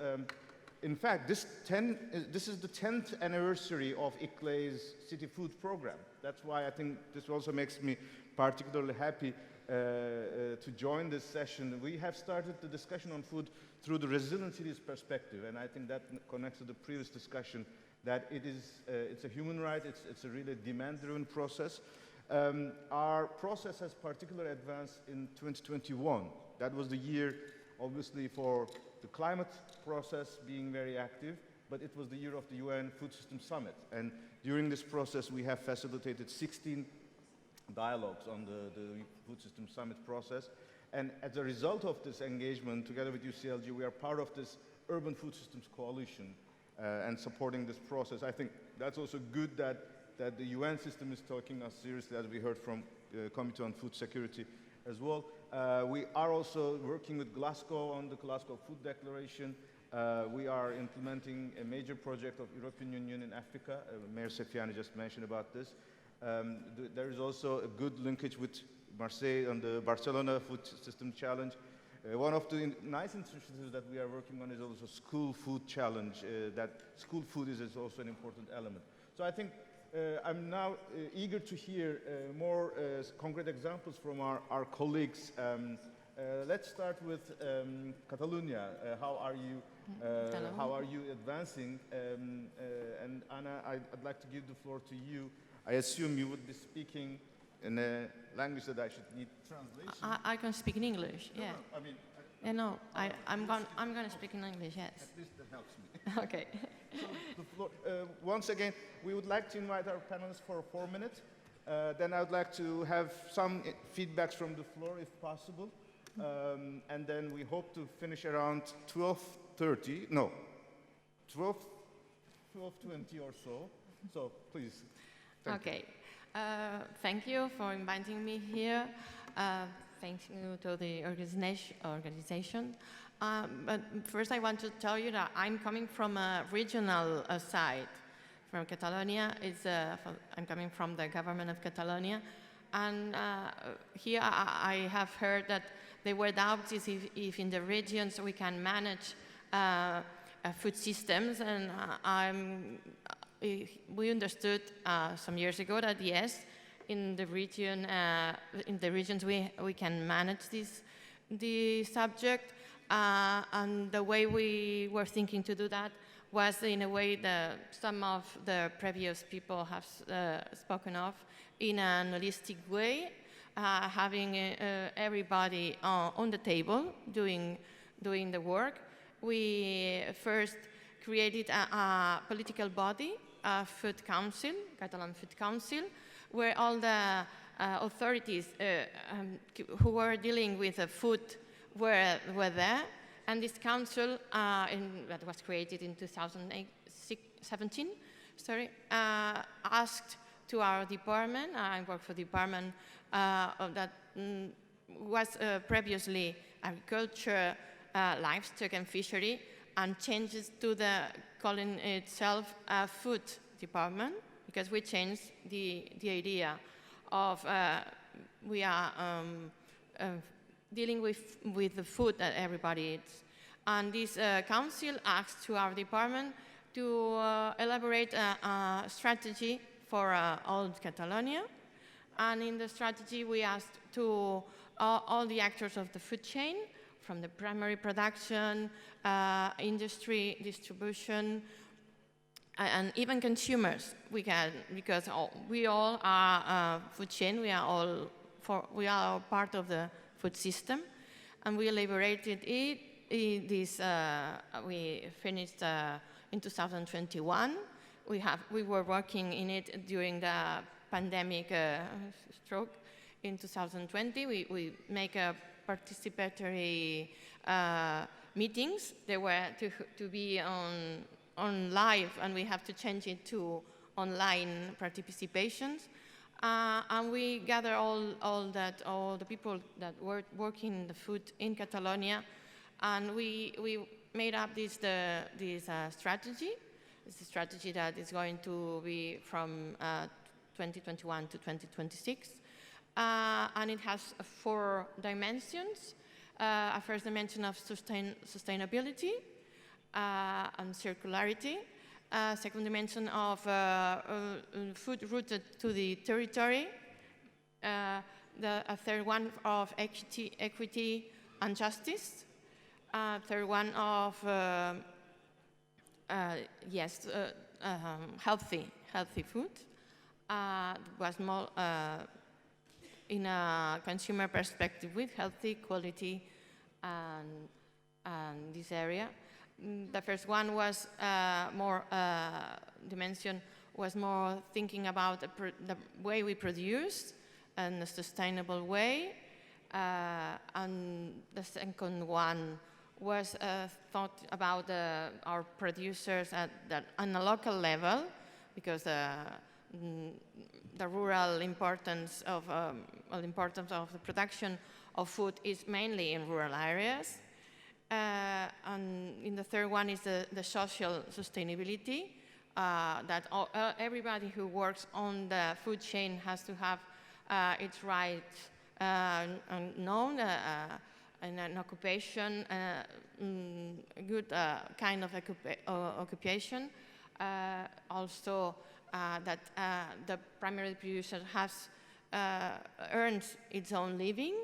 In fact, this is the 10th anniversary of ICLEI's City Food Program. That's why I think this also makes me particularly happy to join this session. We have started the discussion on food through the resilient cities perspective, and I think that connects to the previous discussion that it's a human right, it's a really demand-driven process. Our process has particularly advanced in 2021. That was the year, obviously, for the climate process being very active, but it was the year of the UN Food System Summit. And during this process, we have facilitated 16 dialogues on the Food System Summit process. And as a result of this engagement, together with UCLG, we are part of this Urban Food Systems Coalition and supporting this process. I think that's also good that the UN system is taking us seriously, as we heard from the Committee on Food Security as well. We are also working with Glasgow on the Glasgow Food Declaration. We are implementing a major project of European Union in Africa. Mayor Sefiani just mentioned about this. There is also a good linkage with Marseille on the Barcelona Food System Challenge. One of the nice initiatives that we are working on is also School Food Challenge, that school food is also an important element. So I think I'm now eager to hear more concrete examples from our colleagues. Let's start with Catalonia. How are you advancing? And Anna, I'd like to give the floor to you. I assume you would be speaking in a language that I should need translation. I can speak in English, yeah. No, I mean, I'm going to speak in English, yes. at least that helps me. Okay. So the floor, once again, we would like to invite our panelists for 4 minutes. Then I would like to have some feedbacks from the floor, if possible. And then we hope to finish around 12:30. No, 12:20 or so. So please. Okay. Thank you for inviting me here. Thank you to the organization. But first I want to tell you that I'm coming from a regional side. From Catalonia. I'm coming from the government of Catalonia. And here I have heard that there were doubts if in the regions we can manage food systems. And we understood some years ago that yes, in the regions we can manage the subject, and the way we were thinking to do that was in a way that some of the previous people have spoken of, in an holistic way, having everybody on the table doing the work. We first created a political body, a food council, Catalan Food Council, where all the authorities who were dealing with food were there. And this council, that was created in 2017, asked to our department, I work for the department that was previously agriculture, livestock and fishery, and changes to the calling itself food department, because we changed the idea of we are dealing with the food that everybody eats. And this council asked to our department to elaborate a strategy for all Catalonia. And in the strategy, we asked to all the actors of the food chain, from the primary production, industry, distribution, and even consumers. Because we all are food chain. We are all part of the food system, and we elaborated it. We finished in 2021 we were working in it during the pandemic stroke in 2020. We make a participatory meetings. They were to be on live, and we have to change it to online participations. And we gather all the people that were working in the food in Catalonia, and we made up this strategy. It's a strategy that is going to be from 2021 to 2026, and it has 4 dimensions. A first dimension of sustainability and circularity. Second dimension of food rooted to the territory. A third one of equity and justice. Third one of healthy food. Was more in a consumer perspective with healthy quality and this area. The first one was more dimension was more thinking about the way we produce in a sustainable way, and the second one was thought about our producers on a local level, because the rural importance of the production of food is mainly in rural areas. And in the third one is the social sustainability, that everybody who works on the food chain has to have its rights known, and an occupation, a good kind of occupation. Also, that the primary producer has earns its own living.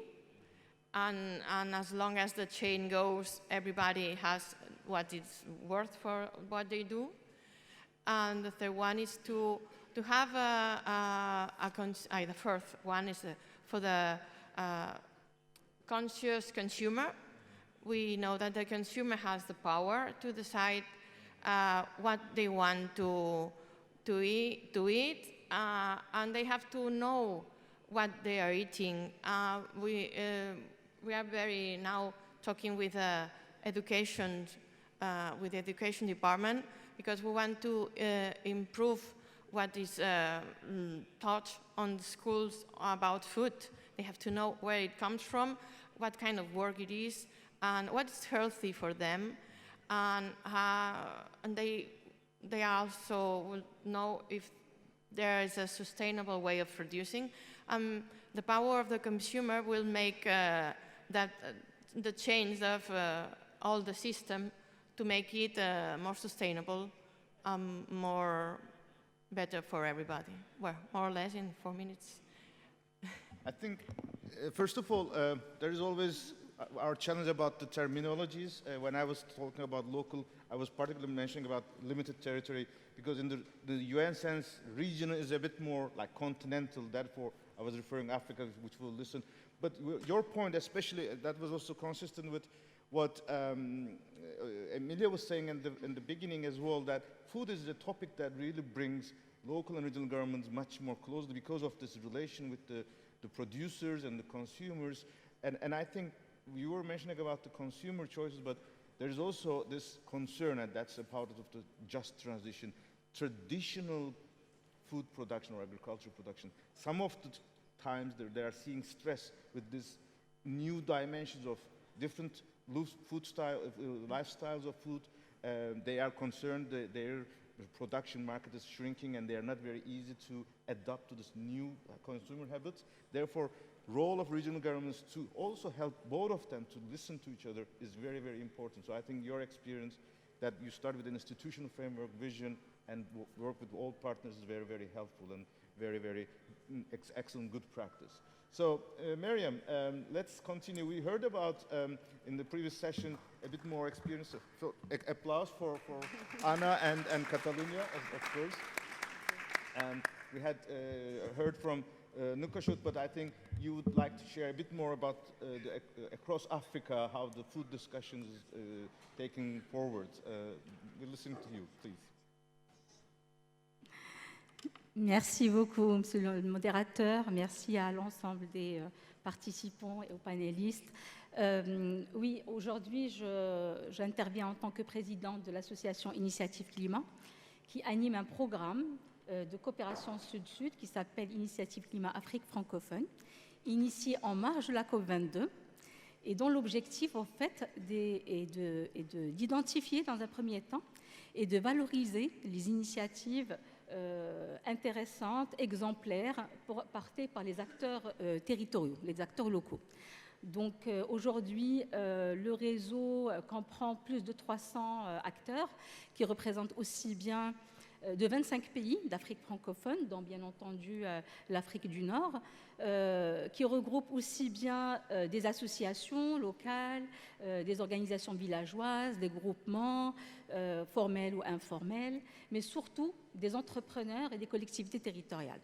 And as long as the chain goes, everybody has what it's worth for what they do. And the third one is to have the fourth one is for the conscious consumer. We know that the consumer has the power to decide what they want to eat, and they have to know what they are eating. We are very now talking with education, with the education department, because we want to improve what is taught on the schools about food. They have to know where it comes from, what kind of work it is, and what's healthy for them, and they also will know if there is a sustainable way of producing. The power of the consumer will make the change of all the system to make it more sustainable, more better for everybody. Well, more or less in 4 minutes. I think, first of all, there is always our challenge about the terminologies. When I was talking about local, I was particularly mentioning about limited territory, because in the UN sense, regional is a bit more like continental, therefore I was referring Africa, which we'll listen. But your point especially, that was also consistent with what Emilia was saying in the beginning as well, that food is a topic that really brings local and regional governments much more closely because of this relation with the producers and the consumers. And I think you were mentioning about the consumer choices, but there's also this concern, and that's a part of the just transition, traditional food production or agricultural production. Some of the times they are seeing stress with these new dimensions of different food style, lifestyles of food. They are concerned that their production market is shrinking and they are not very easy to adapt to this new consumer habits. Therefore, role of regional governments to also help both of them to listen to each other is very, very important. So I think your experience that you start with an institutional framework, vision, and work with all partners is very, very helpful and very, very excellent, good practice. So, Miriam, let's continue. We heard about, in the previous session, a bit more experience. So, applause for Anna and Catalonia, of course. And we had heard from Nukaşot, but I think you would like to share a bit more about across Africa, how the food discussion is taking forward. We're listening to you, please. Merci beaucoup, monsieur le modérateur. Merci à l'ensemble des participants et aux panélistes. Oui, aujourd'hui, j'interviens en tant que présidente de l'association Initiative Climat, qui anime un programme de coopération Sud-Sud qui s'appelle Initiative Climat Afrique francophone, initié en marge de la COP22, et dont l'objectif, en fait, est d'identifier dans un premier temps et de valoriser les initiatives intéressantes, exemplaires, portées par les acteurs territoriaux, les acteurs locaux. Donc aujourd'hui, le réseau comprend plus de 300 acteurs qui représentent aussi bien de 25 pays d'Afrique francophone, dont bien entendu l'Afrique du Nord, qui regroupe aussi bien des associations locales, des organisations villageoises, des groupements formels ou informels, mais surtout des entrepreneurs et des collectivités territoriales.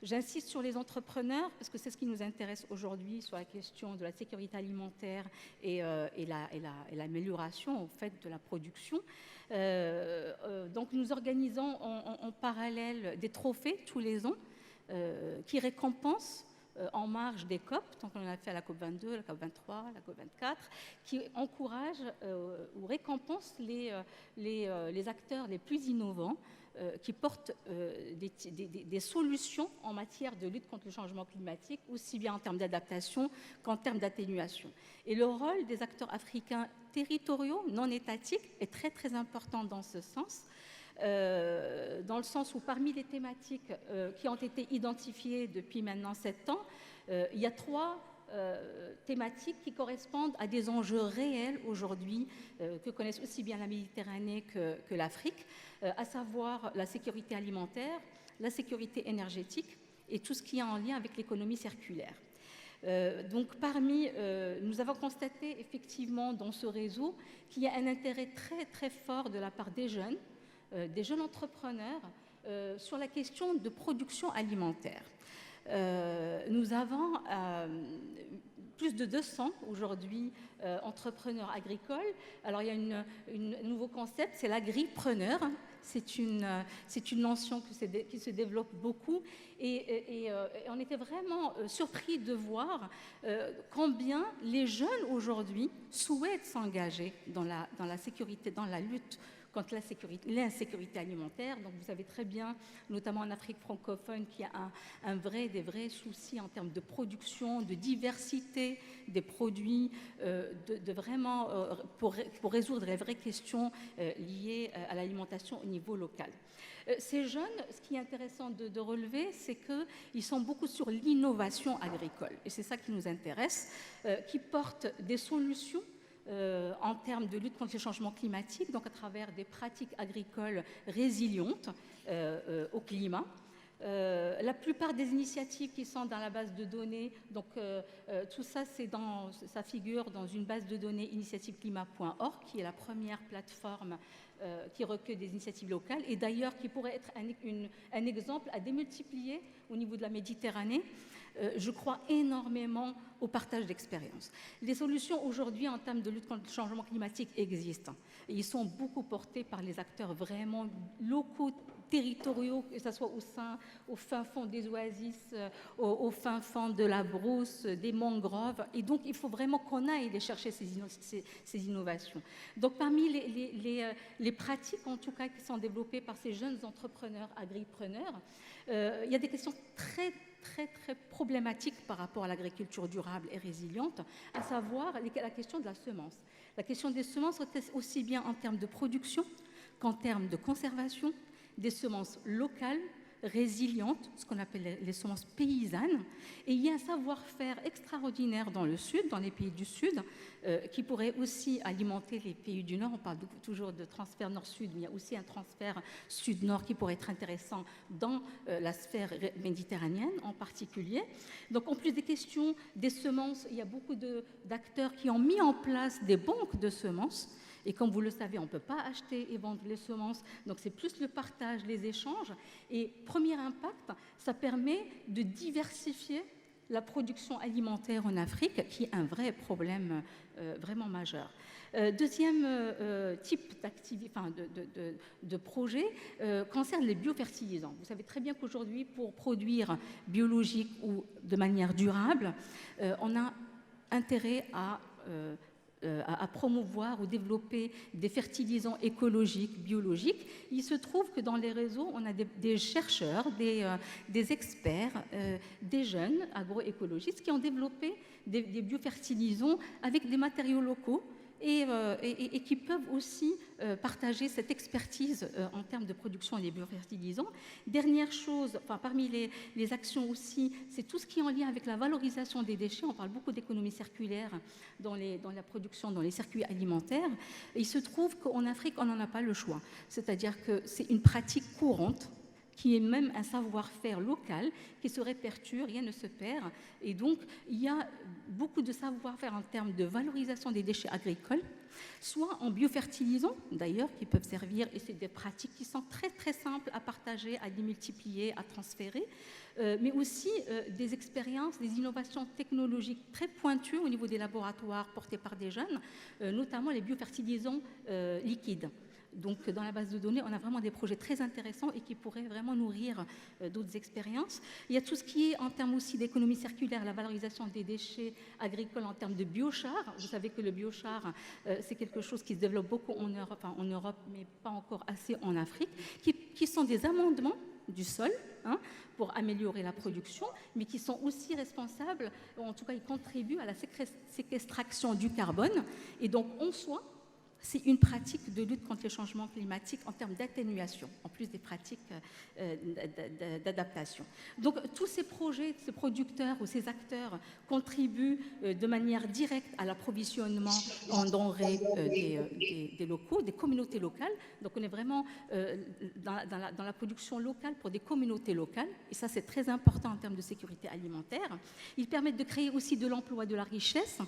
J'insiste sur les entrepreneurs parce que c'est ce qui nous intéresse aujourd'hui sur la question de la sécurité alimentaire et l'amélioration en fait, de la production. Donc nous organisons en parallèle des trophées tous les ans qui récompensent en marge des COP, donc on en a fait à la COP 22, la COP 23, la COP 24, qui encouragent ou récompensent les acteurs les plus innovants qui portent des solutions en matière de lutte contre le changement climatique, aussi bien en termes d'adaptation qu'en termes d'atténuation. Et le rôle des acteurs africains territoriaux, non étatiques, est très très important dans ce sens. Dans le sens où parmi les thématiques qui ont été identifiées depuis maintenant 7 ans, il y a 3 thématiques qui correspondent à des enjeux réels aujourd'hui que connaissent aussi bien la Méditerranée que l'Afrique, à savoir la sécurité alimentaire, la sécurité énergétique et tout ce qui est en lien avec l'économie circulaire. Donc nous avons constaté effectivement dans ce réseau qu'il y a un intérêt très très fort de la part des jeunes entrepreneurs sur la question de production alimentaire. Nous avons plus de 200 aujourd'hui entrepreneurs agricoles. Alors il y a un nouveau concept, c'est l'agripreneur. C'est une notion qui se développe beaucoup et on était vraiment surpris de voir combien les jeunes aujourd'hui souhaitent s'engager dans la sécurité, dans la lutte contre l'insécurité alimentaire. Donc vous savez très bien, notamment en Afrique francophone, qu'il y a des vrais soucis en termes de production, de diversité des produits, pour résoudre les vraies questions liées à l'alimentation au niveau local. Ces jeunes, ce qui est intéressant de relever, c'est qu'ils sont beaucoup sur l'innovation agricole. Et c'est ça qui nous intéresse, qui portent des solutions en termes de lutte contre le changement climatique, donc à travers des pratiques agricoles résilientes au climat. La plupart des initiatives qui sont dans la base de données, donc tout ça, ça figure dans une base de données initiativeclimat.org, qui est la première plateforme qui recueille des initiatives locales et d'ailleurs qui pourrait être un exemple à démultiplier au niveau de la Méditerranée. Je crois énormément au partage d'expériences. Les solutions aujourd'hui en termes de lutte contre le changement climatique existent. Et ils sont beaucoup portés par les acteurs vraiment locaux, territoriaux, que ce soit au fin fond des oasis, au fin fond de la brousse, des mangroves. Et donc, il faut vraiment qu'on aille les chercher ces innovations. Donc, parmi les pratiques, en tout cas, qui sont développées par ces jeunes entrepreneurs, agripreneurs, il y a des questions très problématiques par rapport à l'agriculture durable et résiliente, à savoir la question de la semence. La question des semences est aussi bien en termes de production qu'en termes de conservation, des semences locales, résilientes, ce qu'on appelle les semences paysannes. Et il y a un savoir-faire extraordinaire dans le Sud, dans les pays du Sud, qui pourrait aussi alimenter les pays du Nord. On parle toujours de transfert Nord-Sud, mais il y a aussi un transfert Sud-Nord qui pourrait être intéressant dans la sphère méditerranéenne en particulier. Donc en plus des questions des semences, il y a beaucoup d'acteurs qui ont mis en place des banques de semences. Et comme vous le savez, on ne peut pas acheter et vendre les semences, donc c'est plus le partage, les échanges. Et premier impact, ça permet de diversifier la production alimentaire en Afrique, qui est un vrai problème vraiment majeur. Deuxième type d'activité, enfin de projet concerne les biofertilisants. Vous savez très bien qu'aujourd'hui, pour produire biologique ou de manière durable, on a intérêt à promouvoir ou développer des fertilisants écologiques, biologiques. Il se trouve que dans les réseaux, on a des chercheurs, des experts, des jeunes agroécologistes qui ont développé des biofertilisants avec des matériaux locaux et qui peuvent aussi partager cette expertise en termes de production des biofertilisants. Dernière chose, enfin, parmi les actions aussi, c'est tout ce qui est en lien avec la valorisation des déchets. On parle beaucoup d'économie circulaire dans la production, dans les circuits alimentaires. Et il se trouve qu'en Afrique, on n'en a pas le choix. C'est-à-dire que c'est une pratique courante qui est même un savoir-faire local qui se répercute, rien ne se perd. Et donc, il y a beaucoup de savoir-faire en termes de valorisation des déchets agricoles, soit en biofertilisants, d'ailleurs, qui peuvent servir, et c'est des pratiques qui sont très, très simples à partager, à démultiplier, à transférer, mais aussi des expériences, des innovations technologiques très pointues au niveau des laboratoires portés par des jeunes, notamment les biofertilisants liquides. Donc, dans la base de données, on a vraiment des projets très intéressants et qui pourraient vraiment nourrir d'autres expériences. Il y a tout ce qui est en termes aussi d'économie circulaire, la valorisation des déchets agricoles en termes de biochar. Vous savez que le biochar, c'est quelque chose qui se développe beaucoup en Europe, mais pas encore assez en Afrique, qui sont des amendements du sol pour améliorer la production, mais qui sont aussi responsables, en tout cas, ils contribuent à la séquestration du carbone. Et donc, en soi, c'est une pratique de lutte contre les changements climatiques en termes d'atténuation, en plus des pratiques d'adaptation. Donc, tous ces projets, ces producteurs ou ces acteurs contribuent de manière directe à l'approvisionnement en denrées des locaux, des communautés locales. Donc, on est vraiment dans la production locale pour des communautés locales. Et ça, c'est très important en termes de sécurité alimentaire. Ils permettent de créer aussi de l'emploi, de la richesse.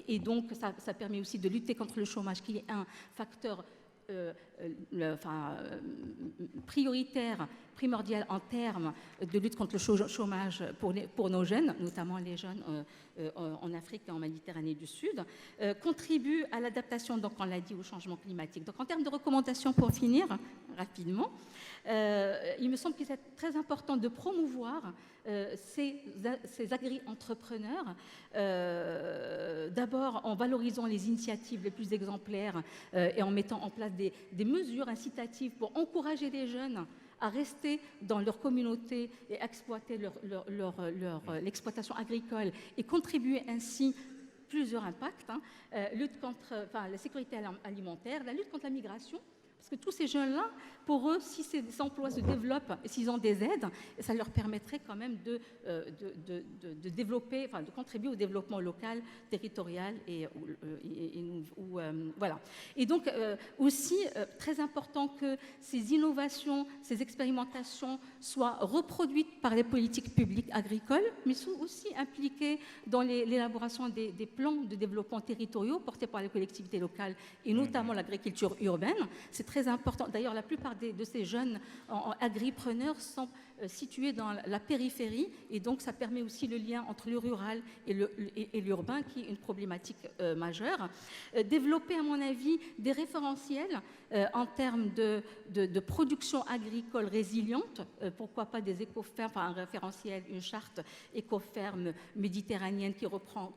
Et donc, ça permet aussi de lutter contre le chômage, qui est un facteur primordial en termes de lutte contre le chômage pour nos jeunes, notamment les jeunes en Afrique et en Méditerranée du Sud, contribue à l'adaptation, donc on l'a dit, au changement climatique. Donc en termes de recommandations, pour finir rapidement, il me semble que c'est très important de promouvoir ces agri-entrepreneurs, d'abord en valorisant les initiatives les plus exemplaires et en mettant en place des mesures incitatives pour encourager les jeunes à rester dans leur communauté et exploiter l'exploitation agricole et contribuer ainsi plusieurs impacts, lutte contre la sécurité alimentaire, la lutte contre la migration. Parce que tous ces jeunes-là, pour eux, si ces emplois se développent et s'ils ont des aides, ça leur permettrait quand même de développer, de contribuer au développement local, territorial voilà. Et donc aussi très important que ces innovations, ces expérimentations soient reproduites par les politiques publiques agricoles, mais sont aussi impliquées dans l'élaboration des plans de développement territoriaux portés par les collectivités locales et notamment l'agriculture urbaine. C'est très important. D'ailleurs, la plupart de ces jeunes agripreneurs sont situés dans la périphérie et donc ça permet aussi le lien entre le rural et l'urbain qui est une problématique majeure. Développer, à mon avis, des référentiels en termes de production agricole résiliente, pourquoi pas des écofermes, un référentiel, une charte écoferme méditerranéenne qui reprend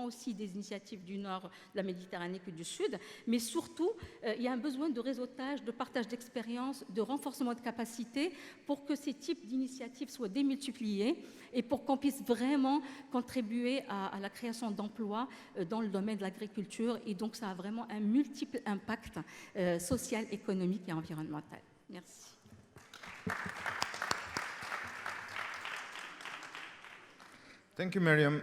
aussi des initiatives du nord de la Méditerranée que du sud, mais surtout, il y a un besoin de réseautage, de partage d'expériences, de renforcement de capacités pour que ces types d'initiatives soient démultipliés et pour qu'on puisse vraiment contribuer à la création d'emplois dans le domaine de l'agriculture. Et donc, ça a vraiment un multiple impact social, économique et environnemental. Merci. Thank you, Miriam.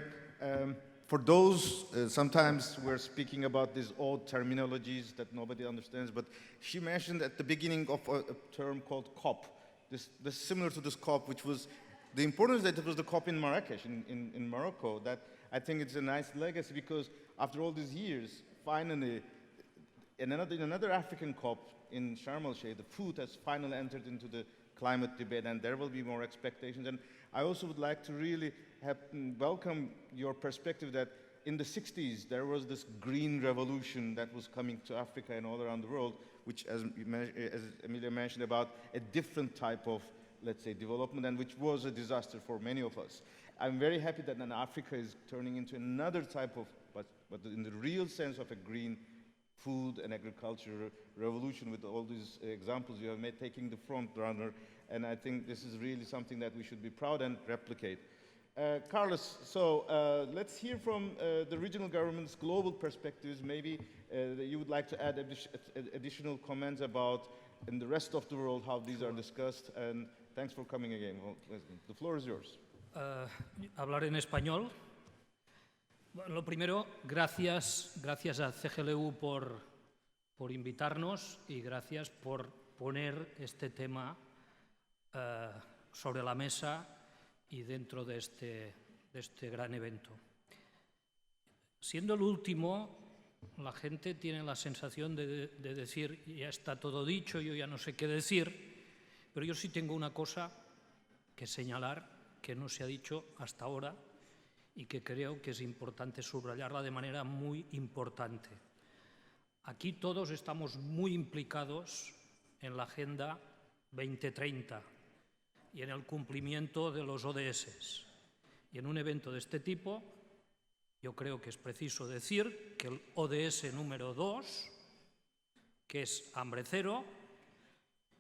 For those, sometimes we're speaking about these old terminologies that nobody understands, but she mentioned at the beginning of a term called COP. This similar to this COP, which was the importance that it was the COP in Marrakesh, in Morocco, that I think it's a nice legacy because after all these years, finally, in another African COP in Sharm el-Sheikh, the food has finally entered into the climate debate, and there will be more expectations. And I also would like to really welcome your perspective that in the 60s, there was this green revolution that was coming to Africa and all around the world, which, as Emilia mentioned, about a different type of, let's say, development, and which was a disaster for many of us. I'm very happy that now Africa is turning into another type of, but in the real sense of a green food and agriculture revolution, with all these examples you have made, taking the front runner. And I think this is really something that we should be proud and replicate. Carlos, so let's hear from the regional government's global perspectives. Maybe you would like to add additional comments about in the rest of the world how these are discussed. And thanks for coming again. Well, the floor is yours. Hablar en español. Bueno, lo primero, gracias a CGLU por invitarnos y gracias por poner este tema sobre la mesa y dentro de este gran evento. Siendo el último, la gente tiene la sensación de decir, ya está todo dicho, yo ya no sé qué decir, pero yo sí tengo una cosa que señalar que no se ha dicho hasta ahora y que creo que es importante subrayarla de manera muy importante. Aquí todos estamos muy implicados en la Agenda 2030 y en el cumplimiento de los ODS. Y en un evento de este tipo, yo creo que es preciso decir que el ODS número 2, que es hambre cero,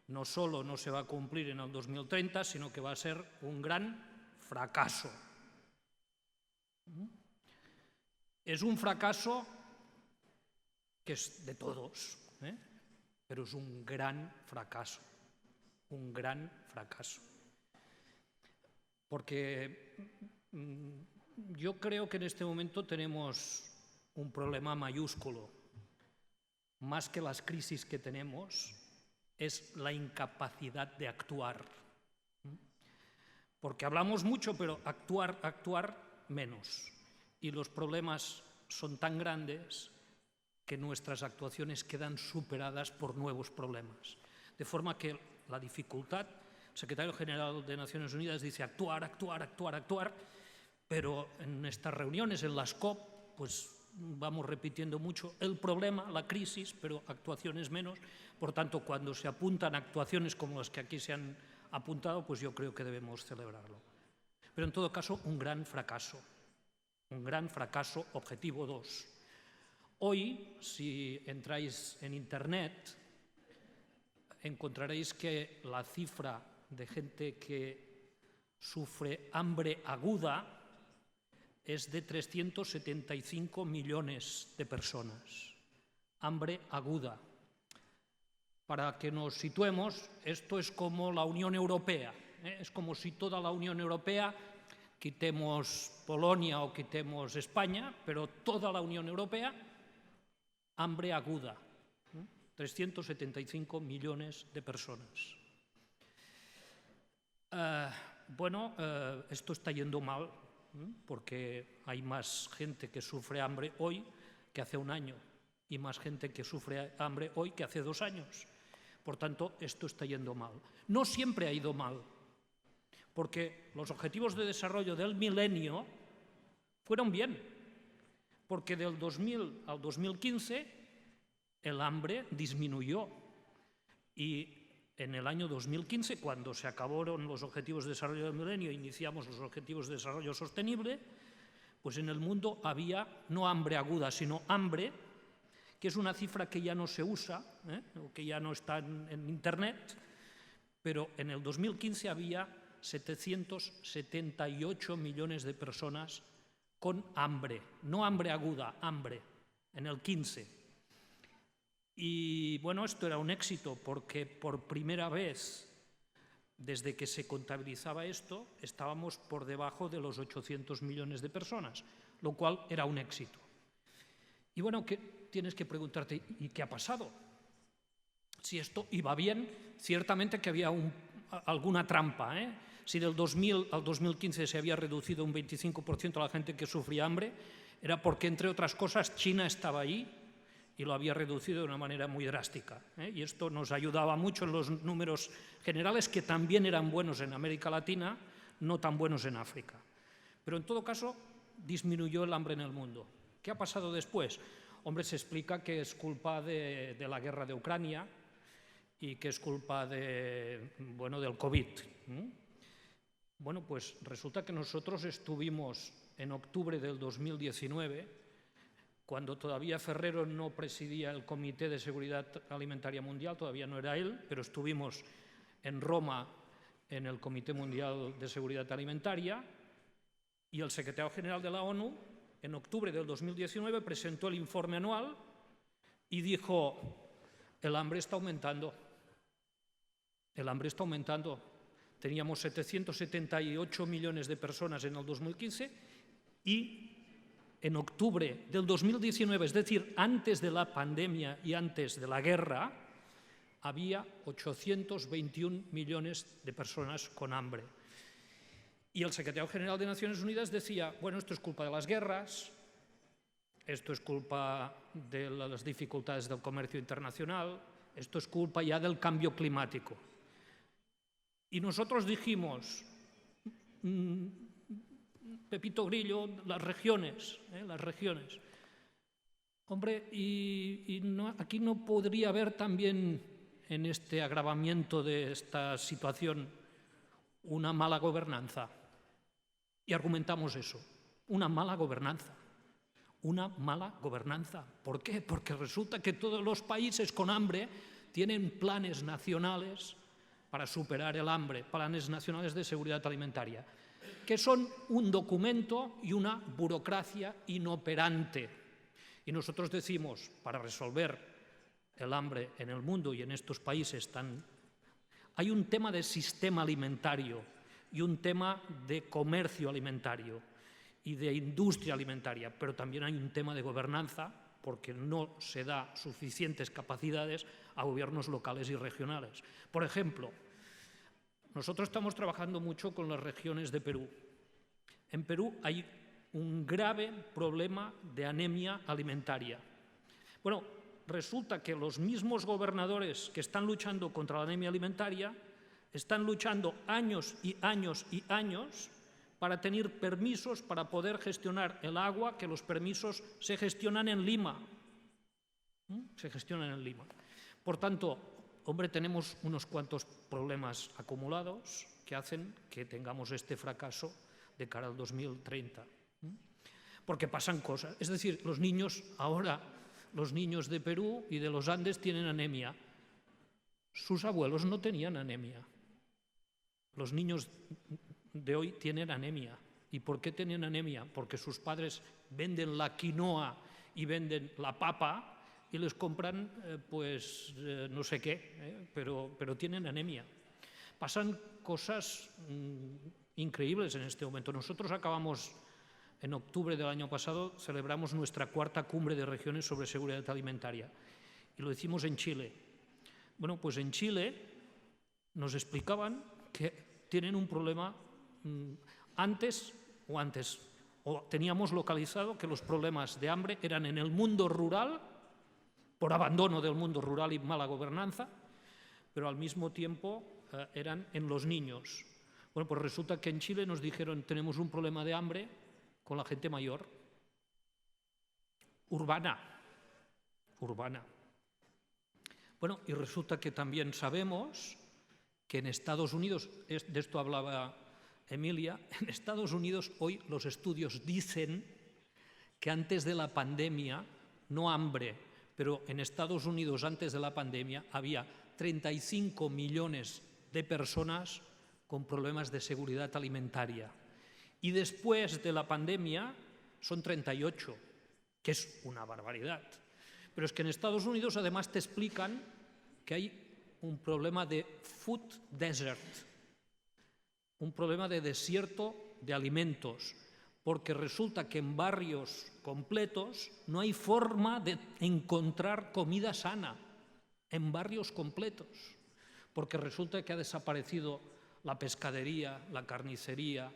no solo no se va a cumplir en el 2030, sino que va a ser un gran fracaso. Es un fracaso que es de todos, pero es un gran fracaso, porque yo creo que en este momento tenemos un problema mayúsculo. Más que las crisis que tenemos, es la incapacidad de actuar. Porque hablamos mucho, pero actuar menos. Y los problemas son tan grandes que nuestras actuaciones quedan superadas por nuevos problemas. De forma que la dificultad, el secretario general de Naciones Unidas dice actuar, pero en estas reuniones, en las COP, pues vamos repitiendo mucho el problema, la crisis, pero actuaciones menos. Por tanto, cuando se apuntan actuaciones como las que aquí se han apuntado, pues yo creo que debemos celebrarlo. Pero en todo caso, un gran fracaso objetivo 2. Hoy, si entráis en Internet, encontraréis que la cifra de gente que sufre hambre aguda es de 375 millones de personas. Hambre aguda. Para que nos situemos, esto es como la Unión Europea. Es como si toda la Unión Europea, quitemos Polonia o quitemos España, pero toda la Unión Europea, hambre aguda. 375 millones de personas. Esto está yendo mal, porque hay más gente que sufre hambre hoy que hace un año y más gente que sufre hambre hoy que hace 2 años. Por tanto, esto está yendo mal. No siempre ha ido mal, porque los objetivos de desarrollo del milenio fueron bien, porque del 2000 al 2015 el hambre disminuyó y en el año 2015, cuando se acabaron los objetivos de desarrollo del milenio e iniciamos los objetivos de desarrollo sostenible, pues en el mundo había no hambre aguda, sino hambre, que es una cifra que ya no se usa, o que ya no está en Internet, pero en el 2015 había 778 millones de personas con hambre, no hambre aguda, hambre, en el 15. Y bueno, esto era un éxito porque por primera vez desde que se contabilizaba esto estábamos por debajo de los 800 millones de personas, lo cual era un éxito. Y bueno, tienes que preguntarte, ¿y qué ha pasado? Si esto iba bien, ciertamente que había alguna trampa, Si del 2000 al 2015 se había reducido un 25% a la gente que sufría hambre, era porque, entre otras cosas, China estaba ahí y lo había reducido de una manera muy drástica. Y esto nos ayudaba mucho en los números generales, que también eran buenos en América Latina, no tan buenos en África. Pero en todo caso, disminuyó el hambre en el mundo. ¿Qué ha pasado después? Hombre, se explica que es culpa de la guerra de Ucrania y que es culpa del COVID. Bueno, pues resulta que nosotros estuvimos en octubre del 2019, cuando todavía Ferrero no presidía el Comité de Seguridad Alimentaria Mundial, todavía no era él, pero estuvimos en Roma en el Comité Mundial de Seguridad Alimentaria, y el secretario general de la ONU, en octubre del 2019, presentó el informe anual y dijo: el hambre está aumentando. El hambre está aumentando. Teníamos 778 millones de personas en el 2015 y en octubre del 2019, es decir, antes de la pandemia y antes de la guerra, había 821 millones de personas con hambre. Y el secretario general de Naciones Unidas decía: bueno, esto es culpa de las guerras, esto es culpa de las dificultades del comercio internacional, esto es culpa ya del cambio climático. Y nosotros dijimos: Pepito Grillo, las regiones. Hombre, aquí no podría haber también, en este agravamiento de esta situación, una mala gobernanza. Y argumentamos eso, una mala gobernanza. Una mala gobernanza. ¿Por qué? Porque resulta que todos los países con hambre tienen planes nacionales para superar el hambre, planes nacionales de seguridad alimentaria, que son un documento y una burocracia inoperante. Y nosotros decimos, para resolver el hambre en el mundo y en estos países hay un tema de sistema alimentario y un tema de comercio alimentario y de industria alimentaria, pero también hay un tema de gobernanza, porque no se da suficientes capacidades a gobiernos locales y regionales. Por ejemplo, nosotros estamos trabajando mucho con las regiones de Perú. En Perú hay un grave problema de anemia alimentaria. Bueno, resulta que los mismos gobernadores que están luchando contra la anemia alimentaria están luchando años y años y años para tener permisos para poder gestionar el agua, que los permisos se gestionan en Lima. Por tanto, hombre, tenemos unos cuantos problemas acumulados que hacen que tengamos este fracaso de cara al 2030. Porque pasan cosas. Es decir, los niños de Perú y de los Andes tienen anemia. Sus abuelos no tenían anemia. Los niños de hoy tienen anemia. ¿Y por qué tienen anemia? Porque sus padres venden la quinoa y venden la papa y les compran, no sé qué, pero tienen anemia. Pasan cosas increíbles en este momento. Nosotros acabamos, en octubre del año pasado, celebramos nuestra 4ª cumbre de regiones sobre seguridad alimentaria y lo hicimos en Chile. Bueno, pues en Chile nos explicaban que tienen un problema o teníamos localizado que los problemas de hambre eran en el mundo rural, por abandono del mundo rural y mala gobernanza, pero al mismo tiempo eran en los niños. Bueno, pues resulta que en Chile nos dijeron: tenemos un problema de hambre con la gente mayor, urbana. Bueno, y resulta que también sabemos que en Estados Unidos, de esto hablaba Emilia, en Estados Unidos hoy los estudios dicen que antes de la pandemia, no hambre, pero en Estados Unidos antes de la pandemia había 35 millones de personas con problemas de seguridad alimentaria. Y después de la pandemia son 38, que es una barbaridad. Pero es que en Estados Unidos además te explican que hay un problema de food desert, un problema de desierto de alimentos, porque resulta que en barrios completos no hay forma de encontrar comida sana, en barrios completos, porque resulta que ha desaparecido la pescadería, la carnicería.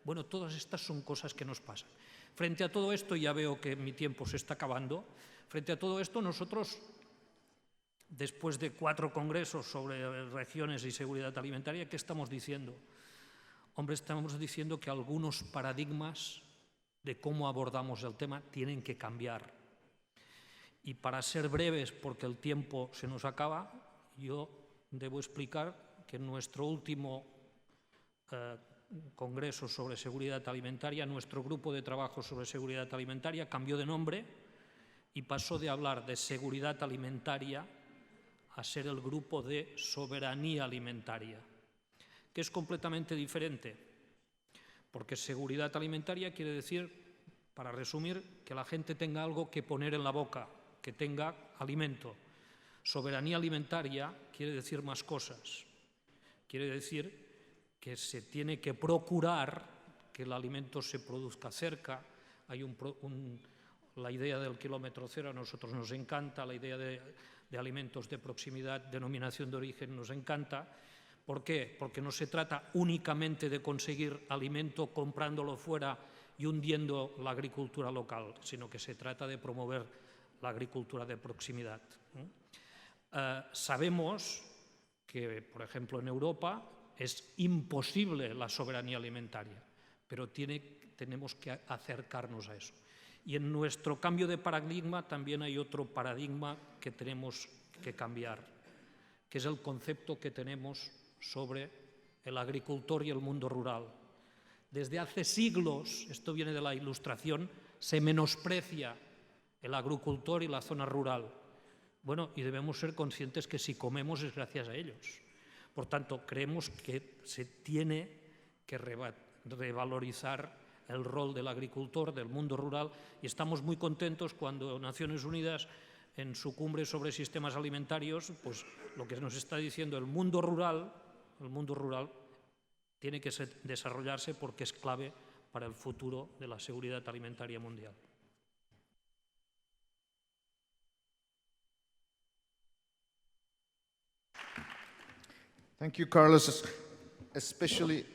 Bueno, todas estas son cosas que nos pasan. Frente a todo esto, ya veo que mi tiempo se está acabando, Frente a todo esto, nosotros, después de 4 congresos sobre regiones y seguridad alimentaria, ¿qué estamos diciendo? Hombre, estamos diciendo que algunos paradigmas de cómo abordamos el tema tienen que cambiar. Y para ser breves, porque el tiempo se nos acaba, yo debo explicar que en nuestro último congreso sobre seguridad alimentaria, nuestro grupo de trabajo sobre seguridad alimentaria cambió de nombre y pasó de hablar de seguridad alimentaria a ser el grupo de soberanía alimentaria, que es completamente diferente, porque seguridad alimentaria quiere decir, para resumir, que la gente tenga algo que poner en la boca, que tenga alimento. Soberanía alimentaria quiere decir más cosas. Quiere decir que se tiene que procurar que el alimento se produzca cerca. Hay la idea del kilómetro cero a nosotros nos encanta, la idea de alimentos de proximidad, denominación de origen nos encanta. ¿Por qué? Porque no se trata únicamente de conseguir alimento comprándolo fuera y hundiendo la agricultura local, sino que se trata de promover la agricultura de proximidad. Sabemos que, por ejemplo, en Europa es imposible la soberanía alimentaria, pero tenemos que acercarnos a eso. Y en nuestro cambio de paradigma también hay otro paradigma que tenemos que cambiar, que es el concepto que tenemos sobre el agricultor y el mundo rural. Desde hace siglos, esto viene de la Ilustración, se menosprecia el agricultor y la zona rural. Bueno, y debemos ser conscientes que si comemos es gracias a ellos. Por tanto, creemos que se tiene que revalorizar el rol del agricultor, del mundo rural, y estamos muy contentos cuando Naciones Unidas, en su cumbre sobre sistemas alimentarios, pues lo que nos está diciendo el mundo rural tiene que desarrollarse porque es clave para el futuro de la seguridad alimentaria mundial. Thank you, Carlos. Especially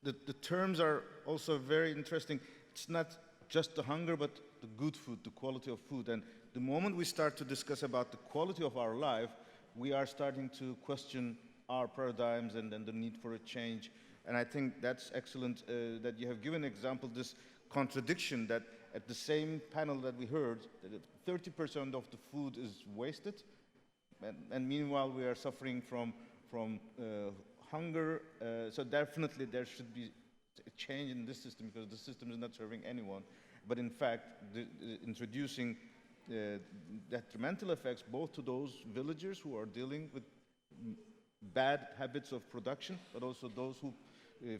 the terms are also very interesting. It's not just the hunger, but the good food, the quality of food. And the moment we start to discuss about the quality of our life, we are starting to question our paradigms and the need for a change. And I think that's excellent that you have given an example, this contradiction that at the same panel that we heard, that 30% of the food is wasted, and meanwhile we are suffering from hunger. So definitely there should be a change in this system because the system is not serving anyone. But in fact, introducing detrimental effects both to those villagers who are dealing with bad habits of production, but also those who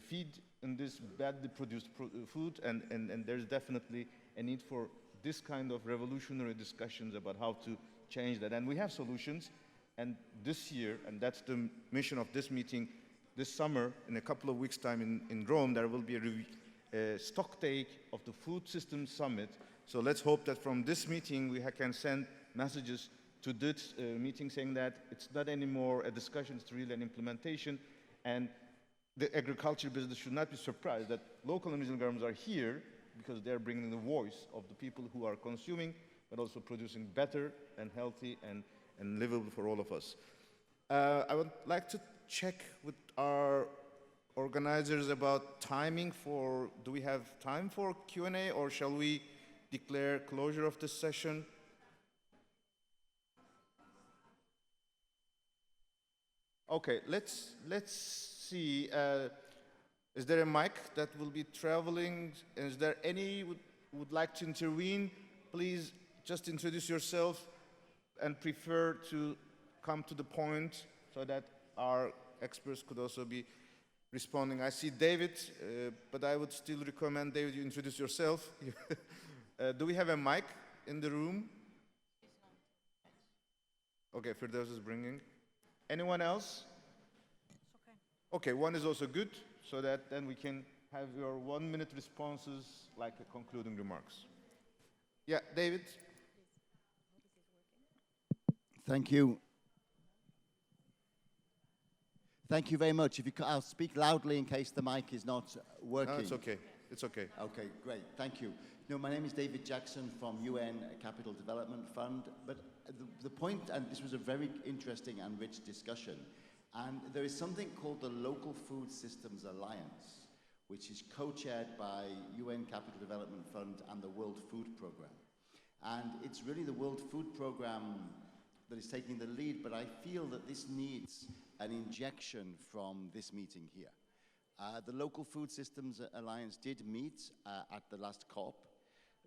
feed in this badly produced food, and there's definitely a need for this kind of revolutionary discussions about how to change that. And we have solutions, and this year, and that's the mission of this meeting, this summer, in a couple of weeks' time in Rome, there will be a stock take of the Food Systems Summit. So let's hope that from this meeting we can send messages to this meeting saying that it's not anymore a discussion, it's really an implementation, and the agriculture business should not be surprised that local and regional governments are here because they're bringing the voice of the people who are consuming, but also producing better and healthy and livable for all of us. I would like to check with our organizers about timing for, do we have time for Q&A or shall we declare closure of this session? Okay, let's see. Is there a mic that will be traveling? Is there any would like to intervene? Please just introduce yourself and prefer to come to the point so that our experts could also be responding. I see David, but I would still recommend, David, you introduce yourself. Do we have a mic in the room? Okay, Firdaus is bringing. Anyone else? Okay, one is also good, so that then we can have your 1-minute responses like concluding remarks. Yeah, David. Thank you. Thank you very much. If you I'll speak loudly in case the mic is not working. No, it's okay. It's okay. Okay, great. Thank you. No, my name is David Jackson from UN Capital Development Fund. But the point, and this was a very interesting and rich discussion, and there is something called the Local Food Systems Alliance, which is co-chaired by UN Capital Development Fund and the World Food Programme. And it's really the World Food Programme that is taking the lead, but I feel that this needs an injection from this meeting here. The Local Food Systems Alliance did meet at the last COP,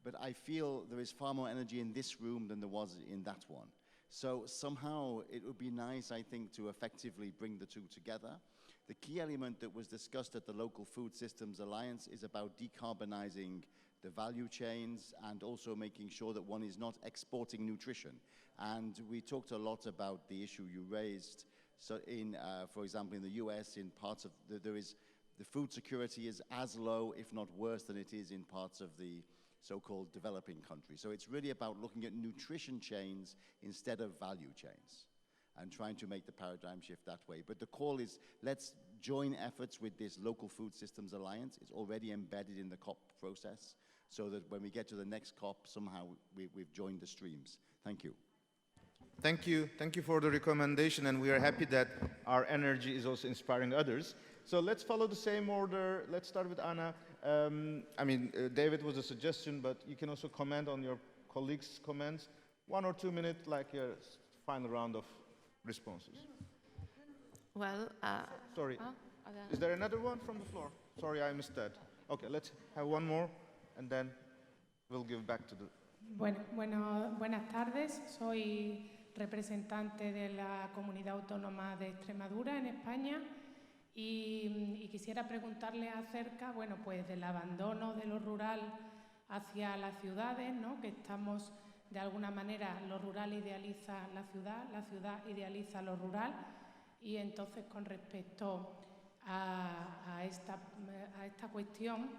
but I feel there is far more energy in this room than there was in that one. So somehow it would be nice, I think, to effectively bring the two together. The key element that was discussed at the Local Food Systems Alliance is about decarbonizing the value chains and also making sure that one is not exporting nutrition. And we talked a lot about the issue you raised. So in, for example, in the US, in parts of, the food security is as low, if not worse, than it is in parts of the so-called developing countries. So it's really about looking at nutrition chains instead of value chains and trying to make the paradigm shift that way. But the call is, let's join efforts with this Local Food Systems Alliance. It's already embedded in the COP process, so that when we get to the next COP, somehow we've joined the streams. Thank you. Thank you. Thank you for the recommendation, and we are happy that our energy is also inspiring others. So let's follow the same order. Let's start with Anna. David was a suggestion, but you can also comment on your colleagues' comments. 1 or 2 minutes, like your final round of responses. Well, sorry. Is there another one from the floor? Sorry, I missed that. Okay, let's have one more, and then we'll give back to the... Buenas tardes. Soy representante de la Comunidad Autónoma de Extremadura, en España, y quisiera preguntarle acerca, bueno, pues del abandono de lo rural hacia las ciudades, ¿no? Que estamos, de alguna manera, lo rural idealiza la ciudad idealiza lo rural, y entonces con respecto a esta cuestión,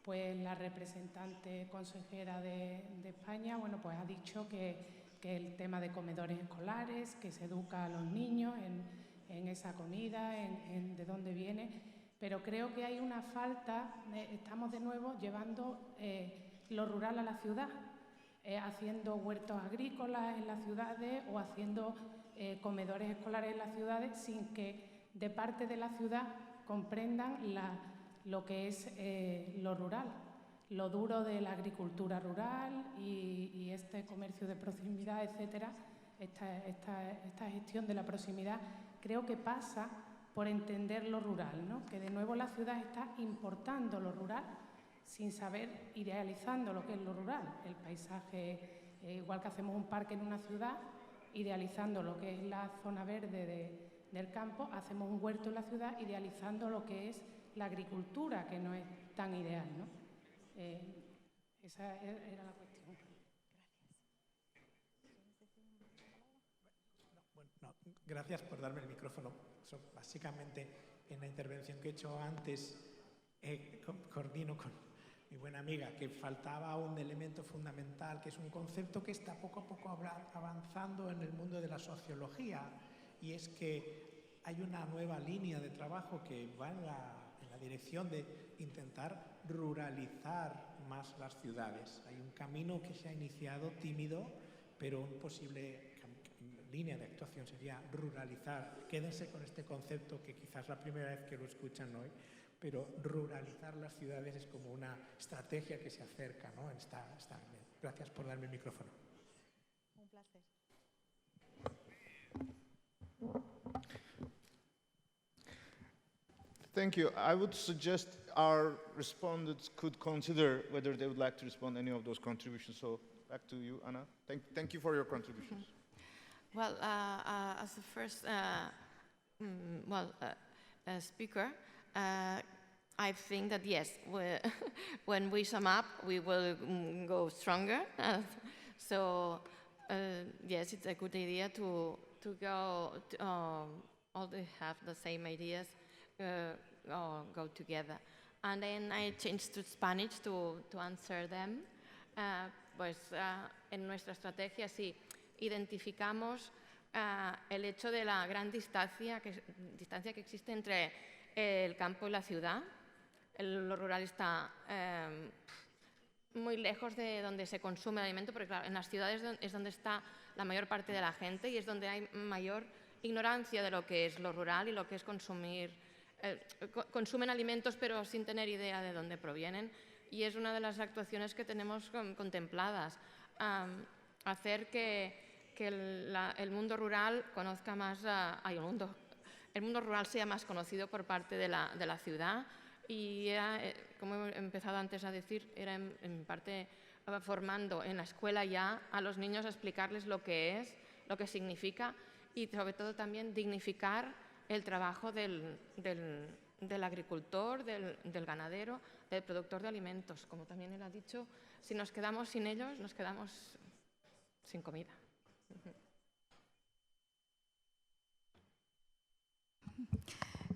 pues la representante consejera de España, bueno, pues ha dicho que el tema de comedores escolares, que se educa a los niños en esa comida, en de dónde viene, pero creo que hay una falta, estamos de nuevo llevando lo rural a la ciudad, haciendo huertos agrícolas en las ciudades o haciendo comedores escolares en las ciudades sin que de parte de la ciudad comprendan lo que es lo rural, lo duro de la agricultura rural y este comercio de proximidad, etcétera, esta gestión de la proximidad, creo que pasa por entender lo rural, ¿no? Que de nuevo la ciudad está importando lo rural sin saber, idealizando lo que es lo rural, el paisaje, igual que hacemos un parque en una ciudad, idealizando lo que es la zona verde del campo, hacemos un huerto en la ciudad, idealizando lo que es la agricultura, que no es tan ideal, ¿no? Esa era la cuestión. Gracias por darme el micrófono. Básicamente, en la intervención que he hecho antes, coordino con mi buena amiga, que faltaba un elemento fundamental, que es un concepto que está poco a poco avanzando en el mundo de la sociología, y es que hay una nueva línea de trabajo que va en la dirección de intentar ruralizar más las ciudades. Hay un camino que se ha iniciado tímido, pero una posible línea de actuación sería ruralizar. Quédense con este concepto, que quizás es la primera vez que lo escuchan hoy, pero ruralizar las ciudades es como una estrategia que se acerca, ¿no? Gracias por darme el micrófono. Un placer. Thank you. I would suggest our respondents could consider whether they would like to respond to any of those contributions. So back to you, Anna. Thank you for your contributions. Well, as the first speaker, I think that yes, when we sum up, we will go stronger. Yes, it's a good idea to go all have the same ideas. Go together. And then I changed to Spanish to answer them. En nuestra estrategia sí identificamos el hecho de la gran distancia que existe entre el campo y la ciudad. lo rural está muy lejos de donde se consume el alimento, porque claro, en las ciudades es donde está la mayor parte de la gente y es donde hay mayor ignorancia de lo que es lo rural y lo que es consumir. Consumen alimentos pero sin tener idea de dónde provienen, y es una de las actuaciones que tenemos contempladas, hacer que el mundo rural conozca más, el mundo rural sea más conocido por parte de la ciudad, y era, como he empezado antes a decir, era en parte formando en la escuela ya a los niños a explicarles lo que es, lo que significa, y sobre todo también dignificar el trabajo del agricultor, del ganadero, del productor de alimentos. Como también él ha dicho, si nos quedamos sin ellos, nos quedamos sin comida.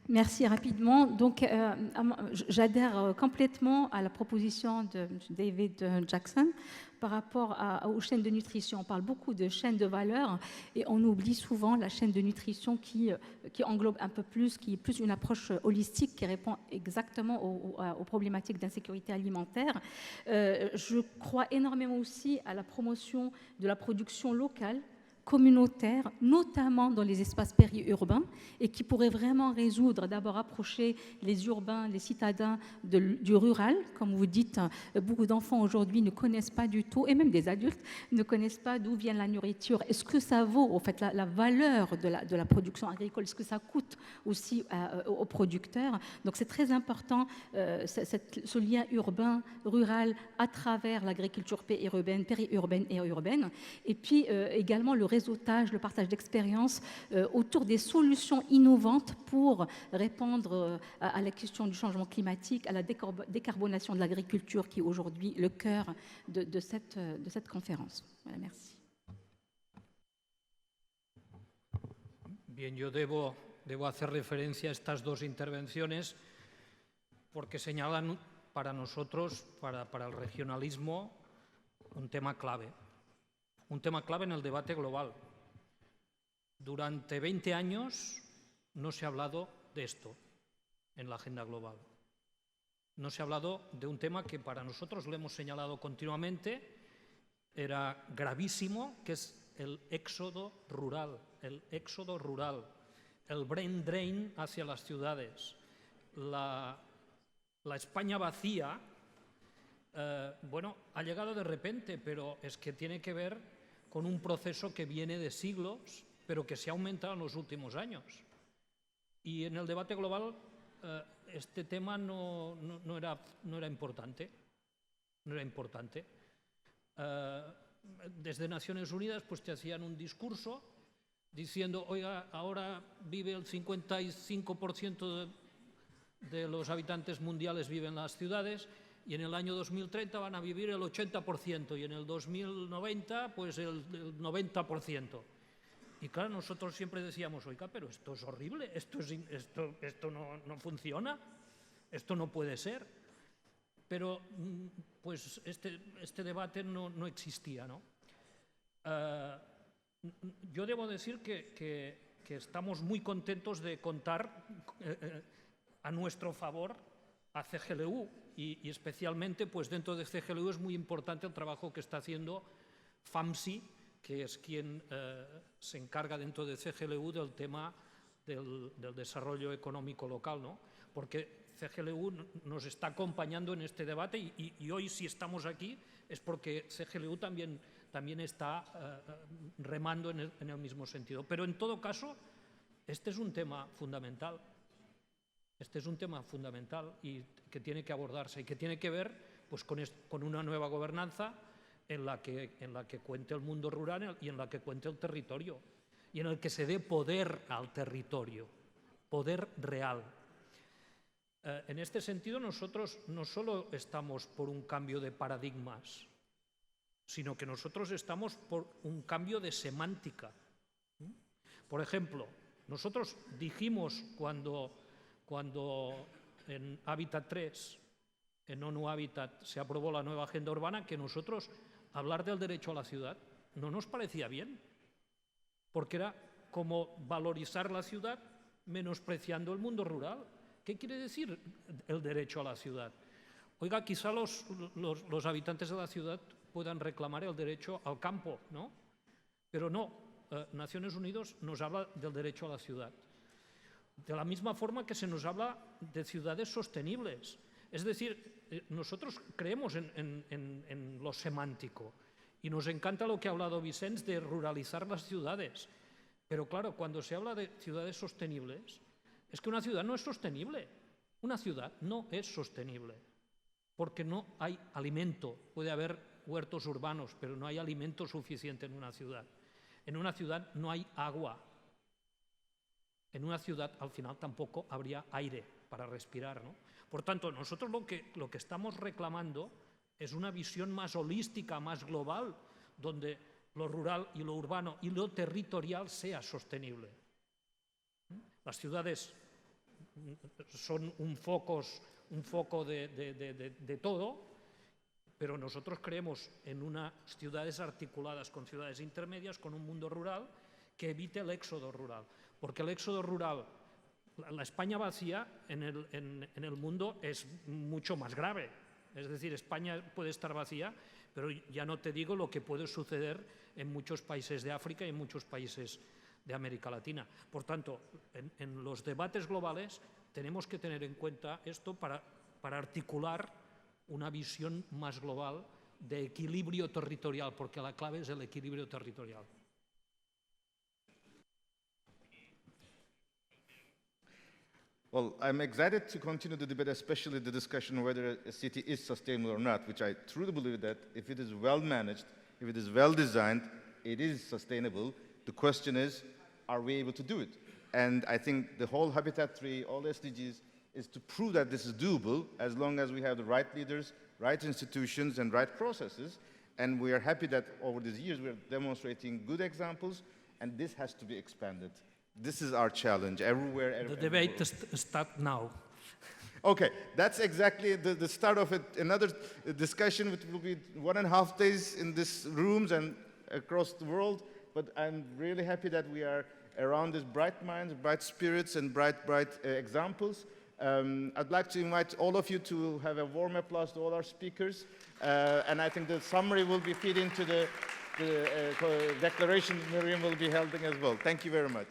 Merci rapidement. Donc, j'adhère complètement à la proposition de David Jackson par rapport aux chaînes de nutrition. On parle beaucoup de chaînes de valeur et on oublie souvent la chaîne de nutrition qui englobe un peu plus, qui est plus une approche holistique qui répond exactement aux problématiques d'insécurité alimentaire. Je crois énormément aussi à la promotion de la production locale, communautaire, notamment dans les espaces périurbains, et qui pourrait vraiment résoudre, d'abord approcher les urbains, les citadins du rural. Comme vous dites, beaucoup d'enfants aujourd'hui ne connaissent pas du tout, et même des adultes, ne connaissent pas d'où vient la nourriture. Est-ce que ça vaut, en fait, la valeur de la production agricole? Est-ce que ça coûte aussi aux producteurs? Donc c'est très important, ce lien urbain-rural à travers l'agriculture périurbaine et urbaine. Et puis également le réseautage, le partage d'expériences autour des solutions innovantes pour répondre à la question du changement climatique, à la décarbonation de l'agriculture qui est aujourd'hui le cœur de cette conférence. Voilà, merci. Bien, yo debo hacer referencia a estas dos intervenciones porque señalan para nosotros, para el regionalismo, un tema clave. Un tema clave en el debate global. Durante 20 años no se ha hablado de esto en la agenda global. No se ha hablado de un tema que para nosotros lo hemos señalado continuamente, era gravísimo, que es el éxodo rural, el brain drain hacia las ciudades, la España vacía. Bueno, ha llegado de repente, pero es que tiene que ver con un proceso que viene de siglos, pero que se ha aumentado en los últimos años. Y en el debate global este tema no era importante. No era importante. Desde Naciones Unidas pues te hacían un discurso diciendo, oiga, ahora vive el 55% de los habitantes mundiales viven en las ciudades, y en el año 2030 van a vivir el 80%, y en el 2090 pues el 90%. Y claro, nosotros siempre decíamos, oiga, pero esto es horrible, esto no funciona, esto no puede ser. Pero pues este debate no existía, ¿no? Yo debo decir que estamos muy contentos de contar a nuestro favor a CGLU, y especialmente pues dentro de CGLU es muy importante el trabajo que está haciendo FAMSI, que es quien se encarga dentro de CGLU del tema del desarrollo económico local, ¿no? Porque CGLU nos está acompañando en este debate, y hoy si estamos aquí es porque CGLU también está remando en el mismo sentido. Pero en todo caso, este es un tema fundamental. Este es un tema fundamental y que tiene que abordarse y que tiene que ver pues, con una nueva gobernanza en la que cuente el mundo rural y en la que cuente el territorio, y en el que se dé poder al territorio, poder real. En este sentido, nosotros no solo estamos por un cambio de paradigmas, sino que nosotros estamos por un cambio de semántica. Por ejemplo, nosotros dijimos cuando en Hábitat 3, en ONU Hábitat, se aprobó la nueva agenda urbana, que nosotros hablar del derecho a la ciudad no nos parecía bien, porque era como valorizar la ciudad menospreciando el mundo rural. ¿Qué quiere decir el derecho a la ciudad? Oiga, quizá los habitantes de la ciudad puedan reclamar el derecho al campo, ¿no? Pero no, Naciones Unidas nos habla del derecho a la ciudad. De la misma forma que se nos habla de ciudades sostenibles. Es decir, nosotros creemos en lo semántico y nos encanta lo que ha hablado Vicens de ruralizar las ciudades. Pero claro, cuando se habla de ciudades sostenibles, es que una ciudad no es sostenible. Una ciudad no es sostenible porque no hay alimento. Puede haber huertos urbanos, pero no hay alimento suficiente en una ciudad. En una ciudad no hay agua. En una ciudad, al final, tampoco habría aire para respirar, ¿no? Por tanto, nosotros lo que estamos reclamando es una visión más holística, más global, donde lo rural y lo urbano y lo territorial sea sostenible. Las ciudades son un foco de todo, pero nosotros creemos en unas ciudades articuladas con ciudades intermedias, con un mundo rural que evite el éxodo rural. Porque el éxodo rural, la España vacía en el mundo es mucho más grave. Es decir, España puede estar vacía, pero ya no te digo lo que puede suceder en muchos países de África y en muchos países de América Latina. Por tanto, en los debates globales tenemos que tener en cuenta esto para articular una visión más global de equilibrio territorial, porque la clave es el equilibrio territorial. Well, I'm excited to continue the debate, especially the discussion whether a city is sustainable or not, which I truly believe that if it is well managed, if it is well designed, it is sustainable. The question is, are we able to do it? And I think the whole Habitat 3, all SDGs, is to prove that this is doable as long as we have the right leaders, right institutions, and right processes. And we are happy that over these years we are demonstrating good examples, and this has to be expanded. This is our challenge everywhere. The debate starts now. Okay, that's exactly the start of it. Another discussion, which will be 1.5 days in these rooms and across the world. But I'm really happy that we are around these bright minds, bright spirits, and bright examples. I'd like to invite all of you to have a warm applause to all our speakers. And I think the summary will be feed into the declaration Miriam will be holding as well. Thank you very much.